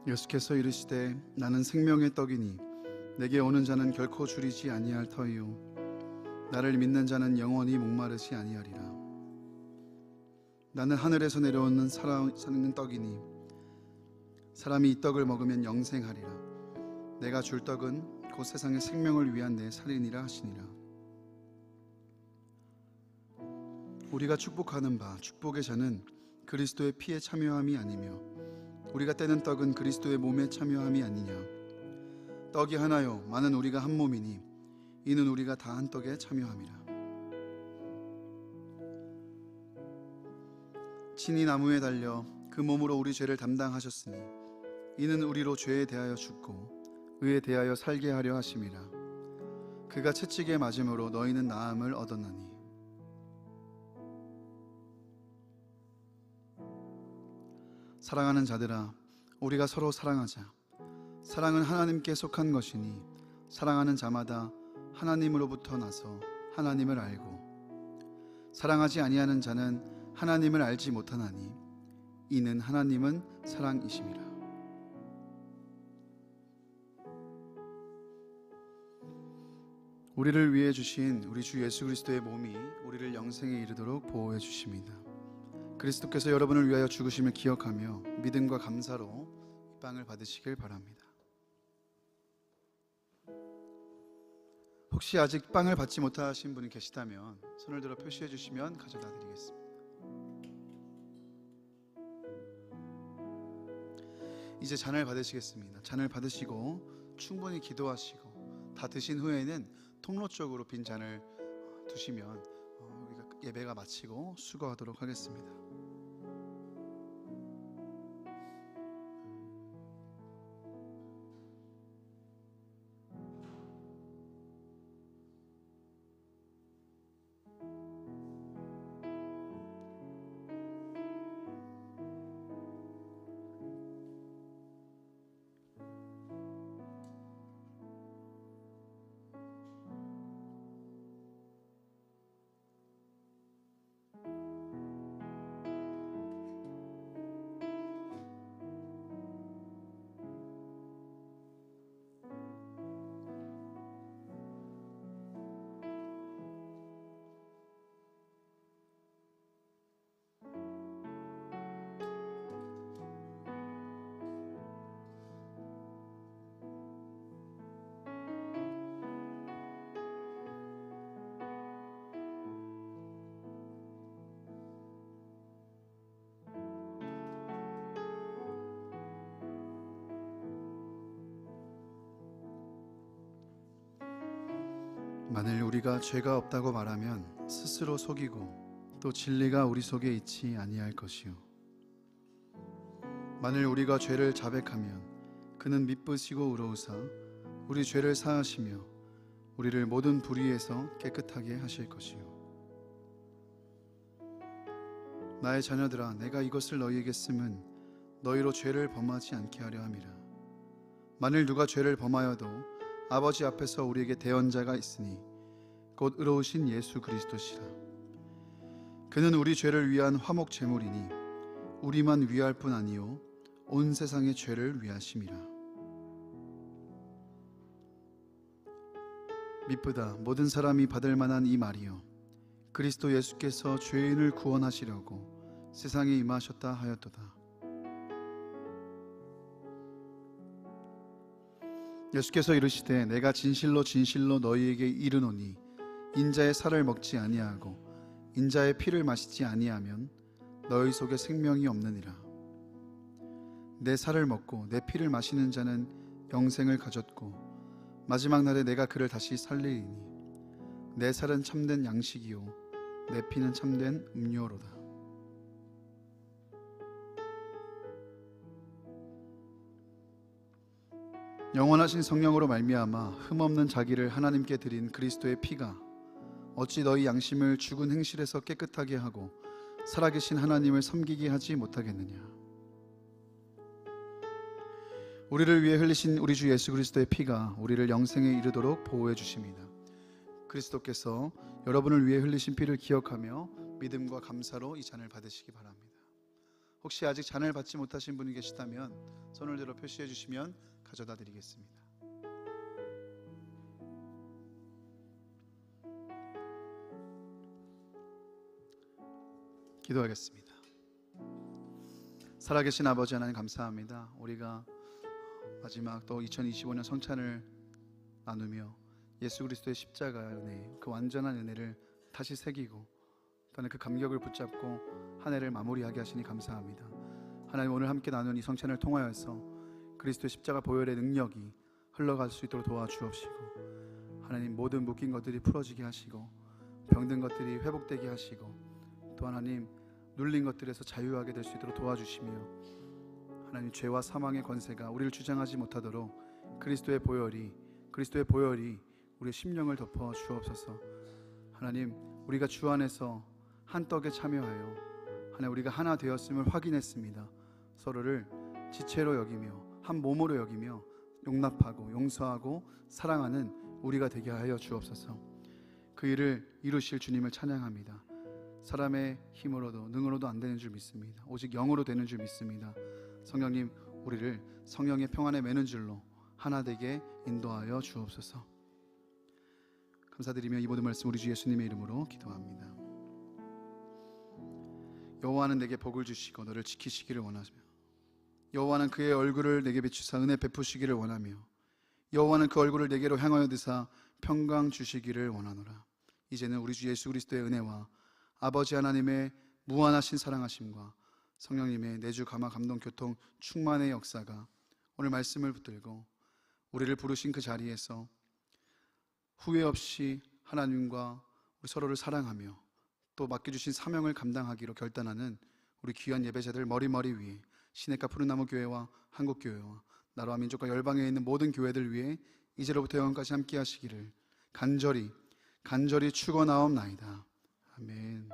예수께서 이르시되 나는 생명의 떡이니 내게 오는 자는 결코 줄이지 아니할 터이요 나를 믿는 자는 영원히 목마르지 아니하리라. 나는 하늘에서 내려오는 살아있는 떡이니 사람이 이 떡을 먹으면 영생하리라. 내가 줄 떡은 곧 세상의 생명을 위한 내 살이니라 하시니라. 우리가 축복하는 바 축복의 잔은 그리스도의 피에 참여함이 아니며 우리가 떼는 떡은 그리스도의 몸에 참여함이 아니냐. 떡이 하나요 많은 우리가 한 몸이니 이는 우리가 다 한 떡에 참여함이라. 친히 나무에 달려 그 몸으로 우리 죄를 담당하셨으니 이는 우리로 죄에 대하여 죽고 의에 대하여 살게 하려 하심이라. 그가 채찍에 맞음으로 너희는 나음을 얻었나니. 사랑하는 자들아, 우리가 서로 사랑하자. 사랑은 하나님께 속한 것이니 사랑하는 자마다 하나님으로부터 나서 하나님을 알고 사랑하지 아니하는 자는 하나님을 알지 못하나니 이는 하나님은 사랑이심이라. 우리를 위해 주신 우리 주 예수 그리스도의 몸이 우리를 영생에 이르도록 보호해 주십니다. 그리스도께서 여러분을 위하여 죽으심을 기억하며 믿음과 감사로 이 빵을 받으시길 바랍니다. 혹시 아직 빵을 받지 못하신 분이 계시다면 손을 들어 표시해 주시면 가져다 드리겠습니다. 이제 잔을 받으시겠습니다. 잔을 받으시고 충분히 기도하시고 다 드신 후에는 통로 쪽으로 빈 잔을 두시면 우리가 예배가 마치고 수거하도록 하겠습니다. 만일 우리가 죄가 없다고 말하면 스스로 속이고 또 진리가 우리 속에 있지 아니할 것이요. 만일 우리가 죄를 자백하면 그는 미쁘시고 의로우사 우리 죄를 사하시며 우리를 모든 불의에서 깨끗하게 하실 것이요. 나의 자녀들아, 내가 이것을 너희에게 쓰면 너희로 죄를 범하지 않게 하려 함이라. 만일 누가 죄를 범하여도 아버지 앞에서 우리에게 대언자가 있으니 곧 의로우신 예수 그리스도시라. 그는 우리 죄를 위한 화목 제물이니 우리만 위할 뿐 아니요 온 세상의 죄를 위하심이라. 미쁘다 모든 사람이 받을 만한 이 말이요 그리스도 예수께서 죄인을 구원하시려고 세상에 임하셨다 하였도다. 예수께서 이르시되 내가 진실로 진실로 너희에게 이르노니 인자의 살을 먹지 아니하고 인자의 피를 마시지 아니하면 너희 속에 생명이 없느니라. 내 살을 먹고 내 피를 마시는 자는 영생을 가졌고 마지막 날에 내가 그를 다시 살리리니 내 살은 참된 양식이요 내 피는 참된 음료로다. 영원하신 성령으로 말미암아 흠없는 자기를 하나님께 드린 그리스도의 피가 어찌 너희 양심을 죽은 행실에서 깨끗하게 하고 살아계신 하나님을 섬기게 하지 못하겠느냐. 우리를 위해 흘리신 우리 주 예수 그리스도의 피가 우리를 영생에 이르도록 보호해 주십니다. 그리스도께서 여러분을 위해 흘리신 피를 기억하며 믿음과 감사로 이 잔을 받으시기 바랍니다. 혹시 아직 잔을 받지 못하신 분이 계시다면 손을 들어 표시해 주시면 가져다 드리겠습니다. 기도하겠습니다. 살아계신 아버지 하나님 감사합니다. 우리가 마지막 또 2025년 성찬을 나누며 예수 그리스도의 십자가의 은혜, 그 완전한 은혜를 다시 새기고 또는 그 감격을 붙잡고 한 해를 마무리하게 하시니 감사합니다. 하나님, 오늘 함께 나눈 이 성찬을 통하여서 그리스도의 십자가 보혈의 능력이 흘러갈 수 있도록 도와주옵시고, 하나님 모든 묶인 것들이 풀어지게 하시고 병든 것들이 회복되게 하시고, 또 하나님 눌린 것들에서 자유하게 될 수 있도록 도와주시며, 하나님 죄와 사망의 권세가 우리를 주장하지 못하도록 그리스도의 보혈이 우리의 심령을 덮어 주옵소서. 하나님, 우리가 주 안에서 한 떡에 참여하여 하나님 우리가 하나 되었음을 확인했습니다. 서로를 지체로 여기며 한 몸으로 여기며 용납하고 용서하고 사랑하는 우리가 되게 하여 주옵소서. 그 일을 이루실 주님을 찬양합니다. 사람의 힘으로도 능으로도 안 되는 줄 믿습니다. 오직 영으로 되는 줄 믿습니다. 성령님, 우리를 성령의 평안에 매는 줄로 하나 되게 인도하여 주옵소서. 감사드리며 이 모든 말씀 우리 주 예수님의 이름으로 기도합니다. 여호와는 내게 복을 주시고 너를 지키시기를 원하며, 여호와는 그의 얼굴을 내게 비추사 은혜 베푸시기를 원하며, 여호와는 그 얼굴을 내게로 향하여 드사 평강 주시기를 원하노라. 이제는 우리 주 예수 그리스도의 은혜와 아버지 하나님의 무한하신 사랑하심과 성령님의 내주 감화 감동 교통 충만의 역사가 오늘 말씀을 붙들고 우리를 부르신 그 자리에서 후회 없이 하나님과 우리 서로를 사랑하며 또 맡겨주신 사명을 감당하기로 결단하는 우리 귀한 예배자들 머리머리 위에 시냇가 푸른나무 교회와 한국교회와 나라와 민족과 열방에 있는 모든 교회들 위해 이제로부터 영원까지 함께 하시기를 간절히 축원하옵나이다. 아멘.